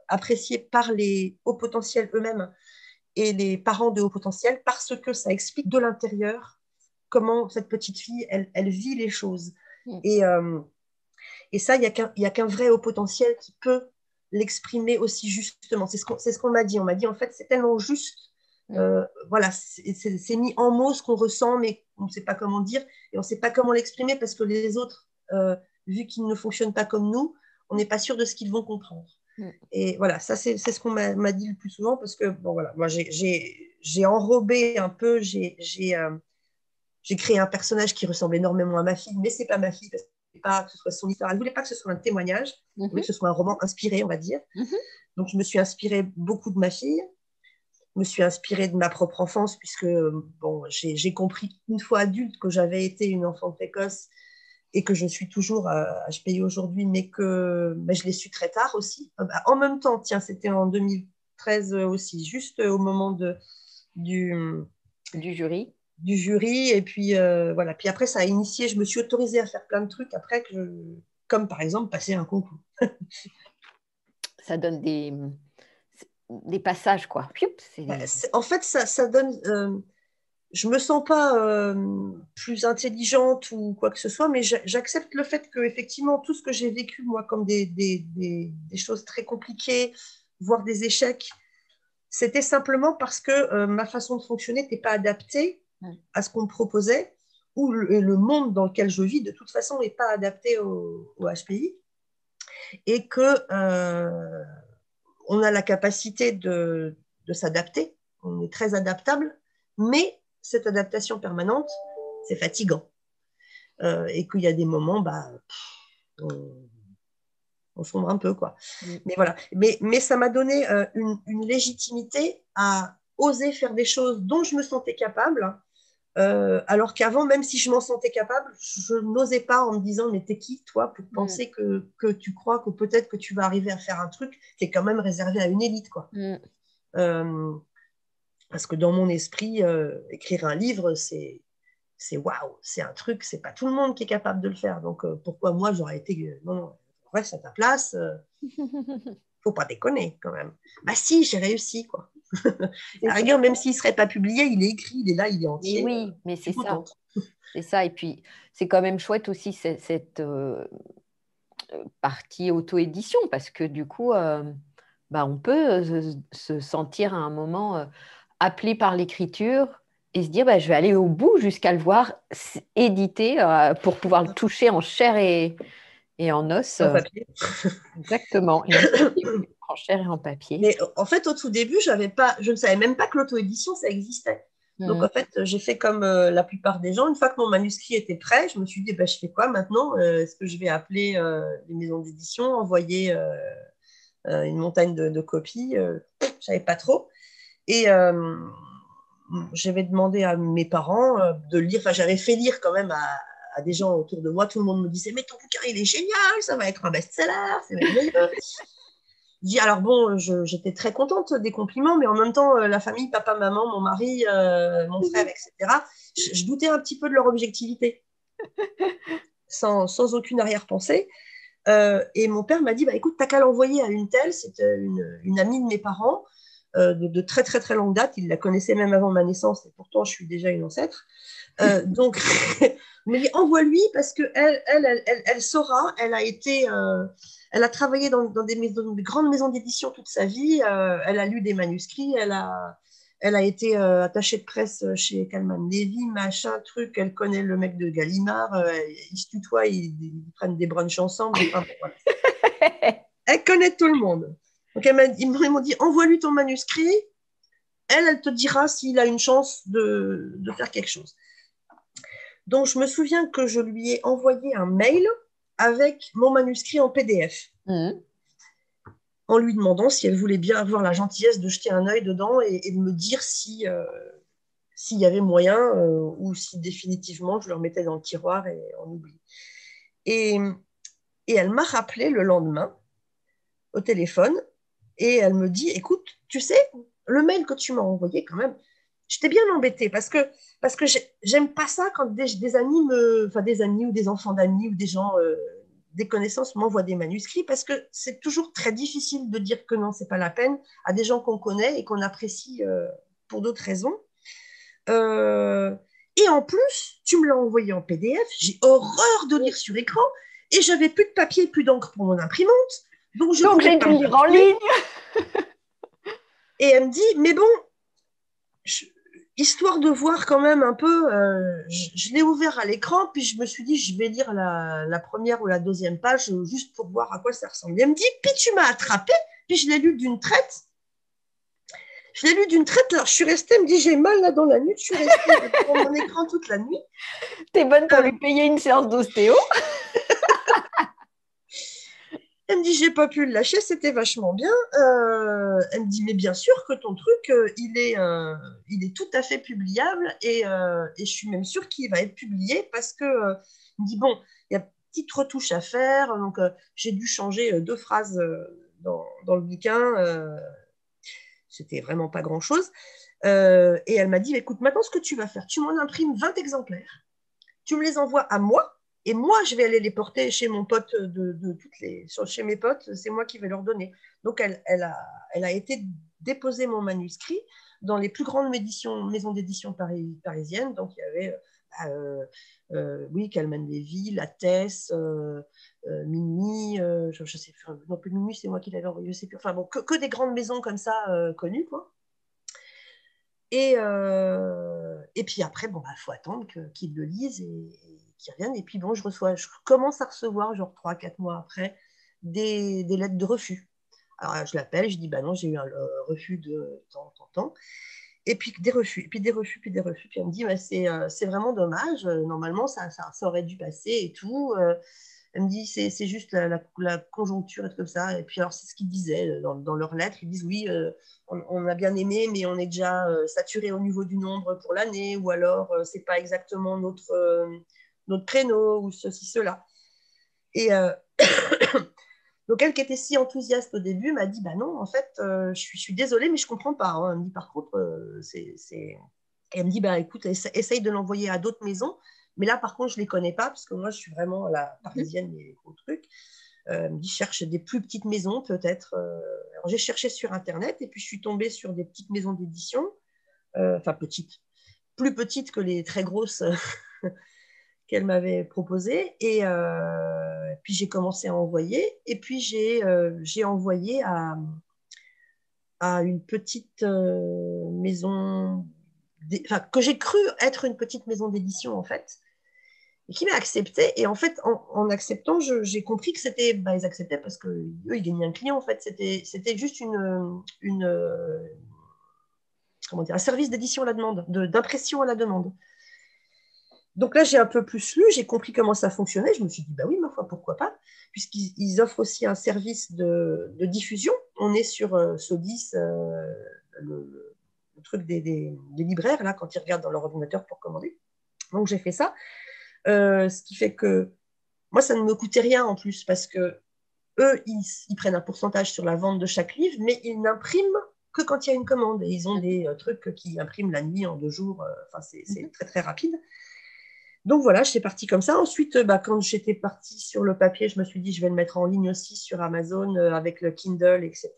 apprécié par les hauts potentiels eux-mêmes et les parents de hauts potentiels, parce que ça explique de l'intérieur comment cette petite fille, elle vit les choses. Et ça, il n'y a qu'un vrai haut potentiel qui peut l'exprimer aussi justement. C'est ce qu'on m'a dit. On m'a dit, en fait, c'est tellement juste. Voilà, c'est mis en mots ce qu'on ressent, mais on ne sait pas comment dire, et on ne sait pas comment l'exprimer, parce que les autres, vu qu'ils ne fonctionnent pas comme nous, on n'est pas sûr de ce qu'ils vont comprendre. Et voilà, ça, c'est ce qu'on m'a dit le plus souvent, parce que, bon, voilà, moi, j'ai enrobé un peu, j'ai créé un personnage qui ressemble énormément à ma fille, mais ce n'est pas ma fille, parce que pas que ce soit son histoire. Elle ne voulait pas que ce soit un témoignage, elle voulait que ce soit un roman inspiré, on va dire. Donc, je me suis inspirée beaucoup de ma fille, je me suis inspirée de ma propre enfance, puisque bon, j'ai compris une fois adulte que j'avais été une enfant précoce, et que je suis toujours à HPI aujourd'hui, mais que je l'ai su très tard aussi. En même temps, tiens, c'était en 2013 aussi, juste au moment du jury. Du jury, et puis voilà. Puis après, ça a initié, je me suis autorisée à faire plein de trucs après, comme par exemple passer un concours. Ça donne des passages, quoi. En fait, ça donne... je me sens pas plus intelligente ou quoi que ce soit, mais j'accepte le fait que, effectivement, tout ce que j'ai vécu, moi, comme des choses très compliquées, voire des échecs, c'était simplement parce que ma façon de fonctionner n'était pas adaptée à ce qu'on me proposait, ou le monde dans lequel je vis, de toute façon, n'est pas adapté au HPI, et que on a la capacité de s'adapter, on est très adaptable, mais cette adaptation permanente, c'est fatigant. et qu'il y a des moments, on sombre un peu, quoi. Mais voilà. Mais ça m'a donné une légitimité à oser faire des choses dont je me sentais capable, alors qu'avant, même si je m'en sentais capable, je n'osais pas en me disant, mais t'es qui, toi, pour penser que tu crois que peut-être que tu vas arriver à faire un truc qui est quand même réservé à une élite, quoi. Parce que dans mon esprit, écrire un livre, c'est waouh, c'est un truc, c'est pas tout le monde qui est capable de le faire. Donc pourquoi moi j'aurais été non, reste à ta place, faut pas déconner quand même. Bah si, j'ai réussi quoi. À la rigueur, même s'il serait pas publié, il est écrit, il est là, il est entier. Mais oui, mais c'est ça. C'est ça. Et puis c'est quand même chouette aussi cette partie auto-édition parce que du coup, on peut se sentir à un moment appelé par l'écriture et se dire je vais aller au bout jusqu'à le voir édité pour pouvoir le toucher en chair et en os. En papier. Exactement. En chair et en papier. Mais en fait, au tout début, je ne savais même pas que l'auto-édition, ça existait. Donc, en fait, j'ai fait comme la plupart des gens. Une fois que mon manuscrit était prêt, je me suis dit, je fais quoi maintenant? Est-ce que je vais appeler les maisons d'édition, envoyer une montagne de copies? Je ne savais pas trop. Et j'avais demandé à mes parents de lire. Enfin, j'avais fait lire quand même à des gens autour de moi. Tout le monde me disait, mais ton bouquin, il est génial, ça va être un best-seller, c'est merveilleux. Alors bon, j'étais très contente des compliments, mais en même temps, la famille, papa, maman, mon mari, mon frère, etc., je doutais un petit peu de leur objectivité, sans aucune arrière-pensée. Et mon père m'a dit, écoute, t'as qu'à l'envoyer à une telle, c'était une amie de mes parents, de très très très longue date, il la connaissait même avant ma naissance, et pourtant je suis déjà une ancêtre. Donc, il m'a dit, envoie-lui parce qu'elle saura, elle a travaillé dans des grandes maisons d'édition toute sa vie, elle a lu des manuscrits, elle a été attachée de presse chez Calman Levy, machin, truc, elle connaît le mec de Gallimard, ils se tutoient, ils prennent des brunchs ensemble, enfin, voilà. Elle connaît tout le monde. Donc ils m'ont dit, envoie-lui ton manuscrit, elle te dira s'il a une chance de faire quelque chose. Donc, je me souviens que je lui ai envoyé un mail avec mon manuscrit en PDF, en lui demandant si elle voulait bien avoir la gentillesse de jeter un œil dedans et de me dire s'il y avait moyen ou si définitivement je le remettais dans le tiroir et on oublie. Et elle m'a rappelé le lendemain au téléphone et elle me dit, écoute, tu sais, le mail que tu m'as envoyé quand même, j'étais bien embêtée parce que j'aime pas ça quand des amis des amis ou des enfants d'amis ou des gens, des connaissances m'envoient des manuscrits parce que c'est toujours très difficile de dire que non, c'est pas la peine à des gens qu'on connaît et qu'on apprécie pour d'autres raisons. Et en plus, tu me l'as envoyé en PDF, j'ai horreur de lire sur écran et j'avais plus de papier, plus d'encre pour mon imprimante. Donc j'ai dû lire en ligne. Et elle me dit, mais bon, histoire de voir quand même un peu, je l'ai ouvert à l'écran, puis je me suis dit, je vais lire la première ou la deuxième page, juste pour voir à quoi ça ressemble. Et elle me dit, puis tu m'as attrapé, puis je l'ai lu d'une traite. Alors je suis restée, elle me dit, j'ai mal là dans la nuit, je suis restée devant mon écran toute la nuit. T'es bonne pour lui payer une séance d'ostéo. Elle me dit, j'ai pas pu le lâcher, c'était vachement bien. Elle me dit, mais bien sûr que ton truc, il est tout à fait publiable et je suis même sûre qu'il va être publié parce que, il me dit, bon, il y a une petite retouche à faire, donc j'ai dû changer 2 phrases dans le bouquin. C'était vraiment pas grand-chose. Et elle m'a dit, écoute, maintenant ce que tu vas faire, tu m'en imprimes 20 exemplaires, tu me les envoies à moi, et moi, je vais aller les porter chez mon pote, chez mes potes, c'est moi qui vais leur donner. Donc, elle a été déposer mon manuscrit dans les plus grandes maisons d'édition parisiennes. Donc, il y avait, oui, Calman Levy, Lattès, Minuit, je sais plus, non plus Minuit, c'est moi qui l'avais envoyé, je sais plus. Enfin bon, que des grandes maisons comme ça, connues, quoi. Et puis après, bon, faut attendre qu'ils le lisent et qu'ils reviennent. Et puis bon, je commence à recevoir, genre 3-4 mois après, des lettres de refus. Alors je l'appelle, je dis, non, j'ai eu un refus de temps en temps. Et puis des refus, et puis des refus, puis des refus. Puis elle me dit, bah, c'est vraiment dommage. Normalement, ça aurait dû passer et tout. Elle me dit, c'est juste la conjoncture et tout comme ça. Et puis, alors, c'est ce qu'ils disaient dans leur lettre. Ils disent, oui, on a bien aimé, mais on est déjà saturé au niveau du nombre pour l'année, ou alors, c'est pas exactement notre créneau, ou ceci, cela. Et donc, elle qui était si enthousiaste au début m'a dit, bah non, en fait, je suis désolée, mais je comprends pas. Hein. Elle me dit, par contre, Et elle me dit, bah écoute, essaye de l'envoyer à d'autres maisons. Mais là, par contre, je ne les connais pas, parce que moi, je suis vraiment la parisienne des gros trucs. Elle me dit, cherche des plus petites maisons, peut-être. Alors, j'ai cherché sur Internet, et puis je suis tombée sur des petites maisons d'édition, enfin petites, plus petites que les très grosses qu'elle m'avait proposées. Et puis, j'ai commencé à envoyer. Et puis, j'ai envoyé à une petite maison, enfin, que j'ai cru être une petite maison d'édition, en fait, et qui m'a accepté. Et en fait, en acceptant, j'ai compris que c'était, bah, ils acceptaient parce qu'eux, ils gagnaient un client, en fait. C'était juste comment dire, un service d'édition à la demande, d'impression à la demande. Donc là, j'ai un peu plus lu, j'ai compris comment ça fonctionnait. Je me suis dit, bah oui, ma foi, pourquoi pas, puisqu'ils offrent aussi un service de diffusion. On est sur Sodis, le truc des libraires, là, quand ils regardent dans leur ordinateur pour commander. Donc j'ai fait ça. Ce qui fait que moi, ça ne me coûtait rien en plus, parce que eux, ils prennent un pourcentage sur la vente de chaque livre, mais ils n'impriment que quand il y a une commande. Et ils ont des trucs qui impriment la nuit en 2 jours. Enfin, c'est très, très rapide. Donc voilà, j'étais partie comme ça. Ensuite, bah, quand j'étais partie sur le papier, je me suis dit, je vais le mettre en ligne aussi sur Amazon avec le Kindle, etc.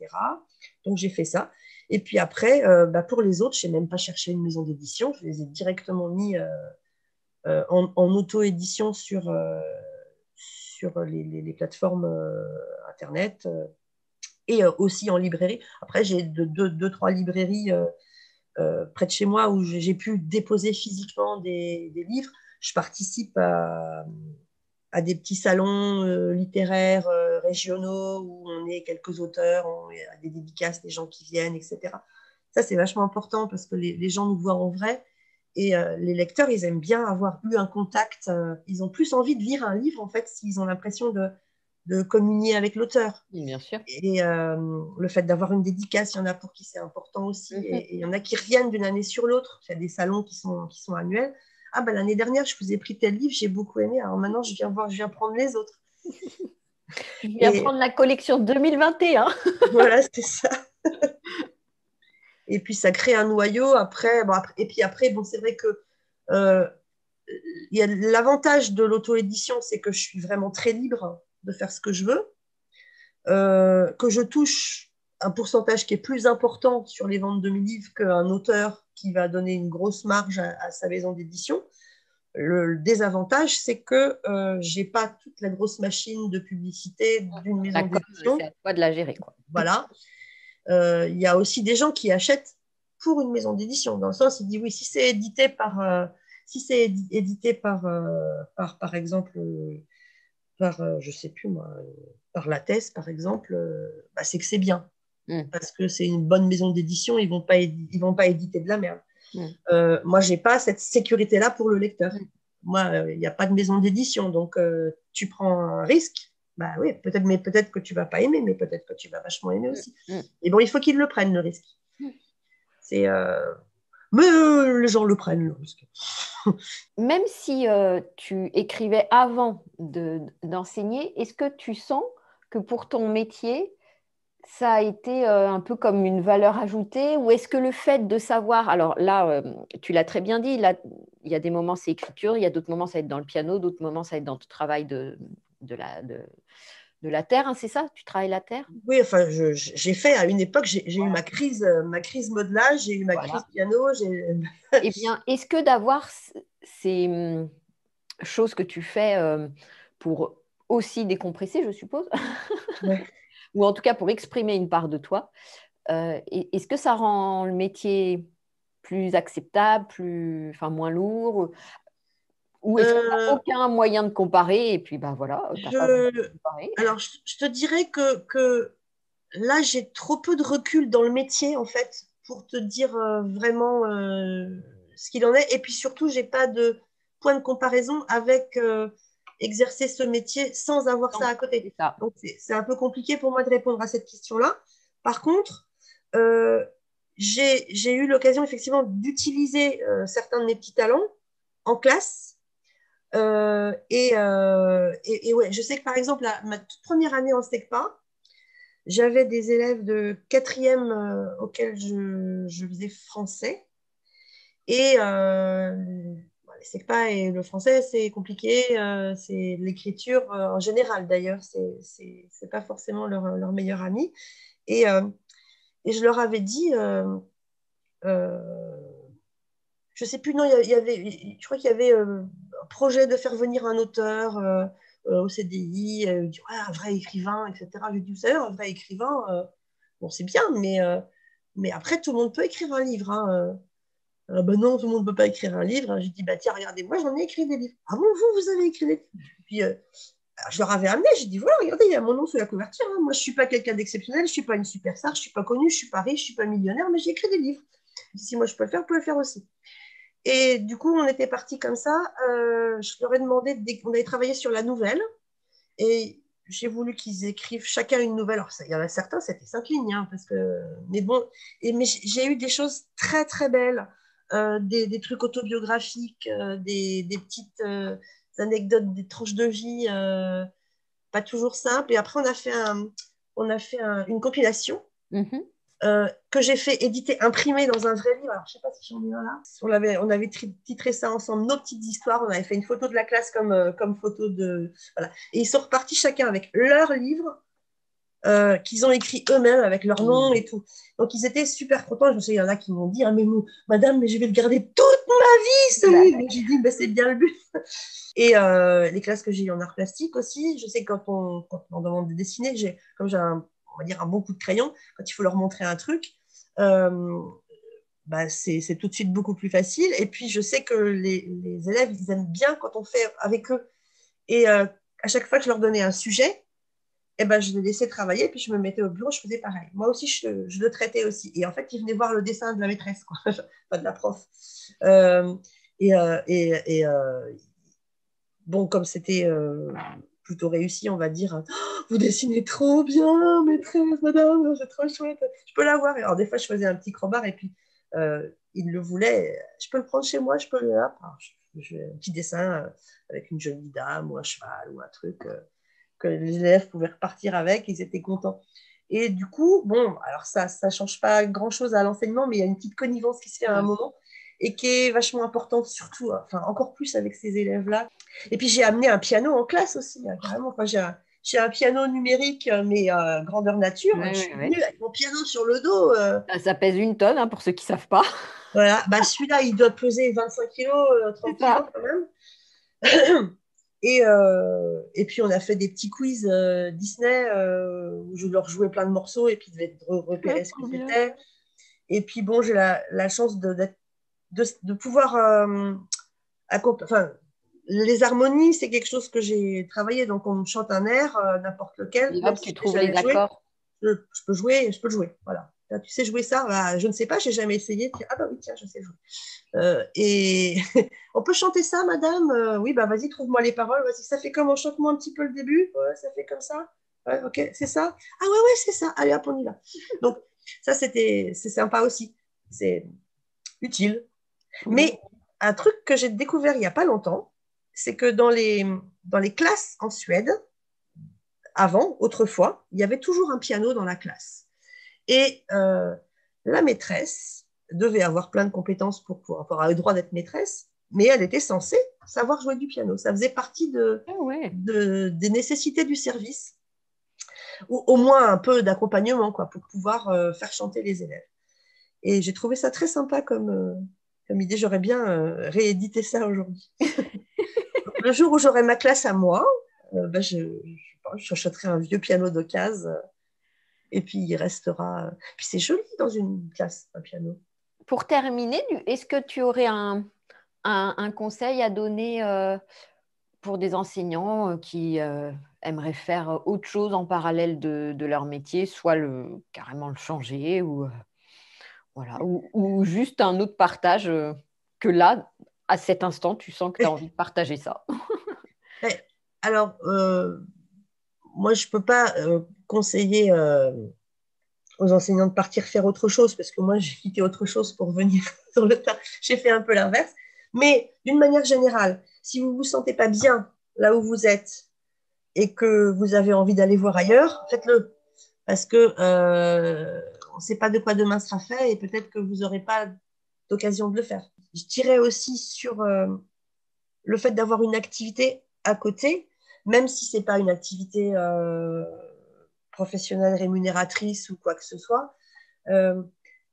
Donc j'ai fait ça. Et puis après, bah, pour les autres, je n'ai même pas cherché une maison d'édition. Je les ai directement mis en auto-édition sur les plateformes Internet et aussi en librairie. Après, j'ai deux, trois librairies près de chez moi où j'ai pu déposer physiquement des livres. Je participe à des petits salons littéraires régionaux où on est quelques auteurs, on a des dédicaces, des gens qui viennent, etc. Ça, c'est vachement important parce que les gens nous voient en vrai et les lecteurs, ils aiment bien avoir eu un contact. Ils ont plus envie de lire un livre, en fait, s'ils ont l'impression de communier avec l'auteur. Bien sûr. Et le fait d'avoir une dédicace, il y en a pour qui c'est important aussi. Et il y en a qui reviennent d'une année sur l'autre. Il y a des salons qui sont annuels. Ah ben l'année dernière, je vous ai pris tel livre, j'ai beaucoup aimé. Alors maintenant, je viens prendre les autres. Je viens Et prendre la collection 2021. voilà, c'était ça. Et puis ça crée un noyau après. Bon, et puis après, bon, c'est vrai que l'avantage de l'auto-édition, c'est que je suis vraiment très libre de faire ce que je veux. Que je touche un pourcentage qui est plus important sur les ventes de mes livres qu'un auteur qui va donner une grosse marge à sa maison d'édition. Le désavantage, c'est que je n'ai pas toute la grosse machine de publicité d'une maison d'édition. C'est à toi de la gérer, quoi. Voilà. Il y a aussi des gens qui achètent pour une maison d'édition, dans le sens, il dit oui, si c'est édité par exemple, je sais plus moi, par la thèse, par exemple, bah, c'est que c'est bien. Parce que c'est une bonne maison d'édition, ils vont pas éditer de la merde. Moi, j'ai pas cette sécurité-là pour le lecteur. Moi, il n'y a pas de maison d'édition, donc tu prends un risque. Bah oui, peut-être que tu vas pas aimer, mais peut-être que tu vas vachement aimer aussi. Et bon, il faut qu'ils le prennent, le risque. Mais les gens le prennent, le risque. Même si tu écrivais avant d'enseigner, est-ce que tu sens que pour ton métier, ça a été un peu comme une valeur ajoutée, ou est-ce que le fait de savoir, alors là, tu l'as très bien dit, là, il y a des moments c'est écriture, il y a d'autres moments ça va être dans le piano, d'autres moments ça va être dans le travail de la terre, hein, c'est ça? Tu travailles la terre? Oui, enfin, j'ai fait à une époque, j'ai eu ma crise modelage, j'ai eu ma crise piano. Eh bien, est-ce que d'avoir ces choses que tu fais pour aussi décompresser, je suppose, ouais. ou en tout cas pour exprimer une part de toi, est-ce que ça rend le métier plus acceptable, moins lourd, ou est-ce qu'il n'y a aucun moyen de comparer et puis ben voilà, tu n'as pas besoin de comparer. Alors, je te dirais que là, j'ai trop peu de recul dans le métier, en fait, pour te dire vraiment ce qu'il en est. Et puis surtout, j'ai pas de point de comparaison avec exercer ce métier sans avoir ça Donc, à côté. c'est ça. Donc, c'est un peu compliqué pour moi de répondre à cette question-là. Par contre, euh, j'ai eu l'occasion effectivement d'utiliser certains de mes petits talents en classe. Et ouais, je sais que par exemple, ma toute première année en STECPA, j'avais des élèves de quatrième auxquels je faisais français. Et les SECPA et le français, c'est compliqué. C'est l'écriture en général, d'ailleurs. C'est pas forcément leur meilleur ami. Et, euh, et je leur avais dit, euh, je sais plus, non, je crois qu'il y avait un projet de faire venir un auteur au CDI, dit, ouais, un vrai écrivain, etc. Je lui ai dit, vous savez, un vrai écrivain, bon, c'est bien, mais après, tout le monde peut écrire un livre. Hein. Ben non, tout le monde ne peut pas écrire un livre. J'ai dit, bah, tiens, regardez, moi, j'en ai écrit des livres. Ah bon, vous avez écrit des livres? Puis, je leur avais amené, j'ai dit, voilà, regardez, il y a mon nom sur la couverture. Hein. Moi, je ne suis pas quelqu'un d'exceptionnel, je ne suis pas une superstar, je ne suis pas connue, je ne suis pas riche, je ne suis pas millionnaire, mais j'ai écrit des livres. Si moi, je peux le faire, vous pouvez le faire aussi. Et du coup, on était parti comme ça. Je leur ai demandé, on avait travaillé sur la nouvelle, et j'ai voulu qu'ils écrivent chacun une nouvelle. Alors, il y en a certains, c'était 5 lignes, hein, parce que, mais bon, mais j'ai eu des choses très, très belles, des trucs autobiographiques, des petites anecdotes, des tranches de vie, pas toujours simples. Et après, une compilation Mhm. que j'ai fait éditer, imprimer dans un vrai livre. Alors, je ne sais pas si j'en ai un là. On avait titré ça ensemble, Nos petites histoires. On avait fait une photo de la classe comme photo de. Voilà. Et ils sont repartis chacun avec leur livre qu'ils ont écrit eux-mêmes avec leur nom et tout. Donc, ils étaient super contents. Je me souviens, il y en a qui m'ont dit, ah, mais madame, mais je vais le garder toute ma vie, ce livre. J'ai dit, ben, c'est bien le but. Et les classes que j'ai eues en art plastique aussi, je sais que quand on demande de dessiner, comme j'ai on va dire un bon coup de crayon, quand il faut leur montrer un truc, euh, bah, c'est tout de suite beaucoup plus facile. Et puis, je sais que les élèves, ils aiment bien quand on fait avec eux. Et à chaque fois que je leur donnais un sujet, eh ben, je les laissais travailler, puis je me mettais au bureau, je faisais pareil. Moi aussi, je le traitais aussi. Et en fait, ils venaient voir le dessin de la maîtresse, quoi. Pas de la prof. Euh, et bon, comme c'était plutôt réussi, on va dire, oh, vous dessinez trop bien, maîtresse, madame, c'est trop chouette. Je peux l'avoir. Alors, des fois, je faisais un petit crowbar et puis il le voulait. Je peux le prendre chez moi, je peux le. Alors, un petit dessin avec une jolie dame ou un cheval ou un truc que les élèves pouvaient repartir avec, ils étaient contents. Et du coup, bon, alors ça ne change pas grand-chose à l'enseignement, mais il y a une petite connivence qui se fait à un moment et qui est vachement importante, surtout, enfin encore plus avec ces élèves-là. Et puis j'ai amené un piano en classe aussi, hein, carrément. Enfin, j'ai un piano numérique, mais grandeur nature. Ouais, Je ouais, suis ouais. venue avec mon piano sur le dos. Ça pèse 1 tonne, hein, pour ceux qui ne savent pas. Voilà, bah, celui-là, il doit peser 25 kilos, C'est 30 kilos ça. quand même. Et puis, on a fait des petits quiz Disney où je leur jouais plein de morceaux et puis ils devaient Ah, repérer ce que trop bien. c'était. Et puis, bon, j'ai la chance de pouvoir. Enfin, les harmonies, c'est quelque chose que j'ai travaillé. Donc, on me chante un air, n'importe lequel, Et même hop, si tu je n'ai trouves les jamais joué, accords. je peux jouer, je peux le jouer. Voilà. Là, tu sais jouer ça? Bah, je ne sais pas, je n'ai jamais essayé. Ah, bah oui, tiens, je sais jouer. Et on peut chanter ça, madame? Oui, bah vas-y, trouve-moi les paroles. Vas-y, ça fait comment? Chante-moi un petit peu le début. Ouais, ça fait comme ça. Ouais, ok, c'est ça. Ah ouais, ouais, c'est ça. Allez, hop, on y va. Donc, ça, c'est sympa aussi. C'est utile. Oui. Mais un truc que j'ai découvert il n'y a pas longtemps, c'est que dans les classes en Suède, avant, autrefois, il y avait toujours un piano dans la classe. Et la maîtresse devait avoir plein de compétences pour avoir le droit d'être maîtresse, mais elle était censée savoir jouer du piano. Ça faisait partie Ah ouais. des nécessités du service, ou au moins un peu d'accompagnement quoi, pour pouvoir faire chanter les élèves. Et j'ai trouvé ça très sympa comme idée. J'aurais bien réédité ça aujourd'hui. Le jour où j'aurai ma classe à moi, ben j'achèterai un vieux piano d'occasion et puis il restera. Puis c'est joli dans une classe, un piano. Pour terminer, est-ce que tu aurais un conseil à donner pour des enseignants qui aimeraient faire autre chose en parallèle de leur métier, soit carrément le changer ou Voilà. Ou juste un autre partage que là, à cet instant, tu sens que tu as envie de partager ça. Mais, alors, moi, je ne peux pas conseiller aux enseignants de partir faire autre chose, parce que moi, j'ai quitté autre chose pour venir sur le tas. J'ai fait un peu l'inverse. Mais d'une manière générale, si vous ne vous sentez pas bien là où vous êtes et que vous avez envie d'aller voir ailleurs, faites-le. Parce que on ne sait pas de quoi demain sera fait et peut-être que vous n'aurez pas d'occasion de le faire. Je dirais aussi sur le fait d'avoir une activité à côté, même si ce n'est pas une activité professionnelle rémunératrice ou quoi que ce soit. Euh,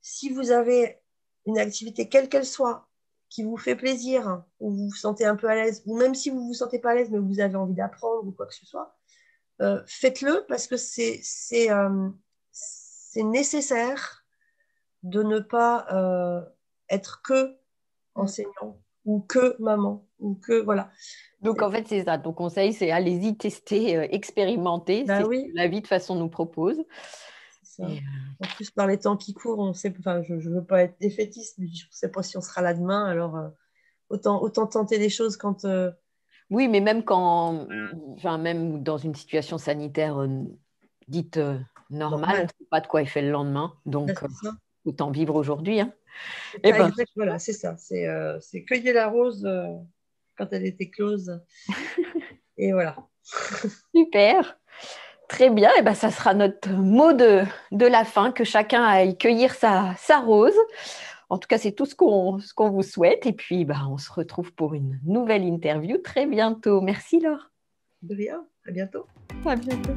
si vous avez une activité, quelle qu'elle soit, qui vous fait plaisir, ou vous vous sentez un peu à l'aise, ou même si vous ne vous sentez pas à l'aise, mais vous avez envie d'apprendre ou quoi que ce soit, faites-le parce que c'est nécessaire de ne pas être que enseignant ou que maman ou que voilà. Donc, en fait, c'est ça. Ton conseil, c'est allez-y, tester, expérimenter. C'est Bah ce que oui, la vie, de façon, nous propose. c'est ça. Et, En plus, par les temps qui courent, on sait, enfin, je ne veux pas être défaitiste, mais je ne sais pas si on sera là demain, alors autant tenter les choses quand. oui, mais même quand, enfin, même dans une situation sanitaire dite normale, on ne Normal. sait pas de quoi il fait le lendemain. Bah, Donc, c'est ça. autant vivre aujourd'hui, hein. C'est Eh ça, ben, exact. Voilà, c'est ça. C'est cueillir la rose quand elle était close. Et voilà. super. Très bien. Eh ben, ça sera notre mot de la fin, que chacun aille cueillir sa rose. En tout cas, c'est tout ce qu'on vous souhaite. Et puis, bah, on se retrouve pour une nouvelle interview très bientôt. Merci, Laure. De rien. À bientôt. À bientôt.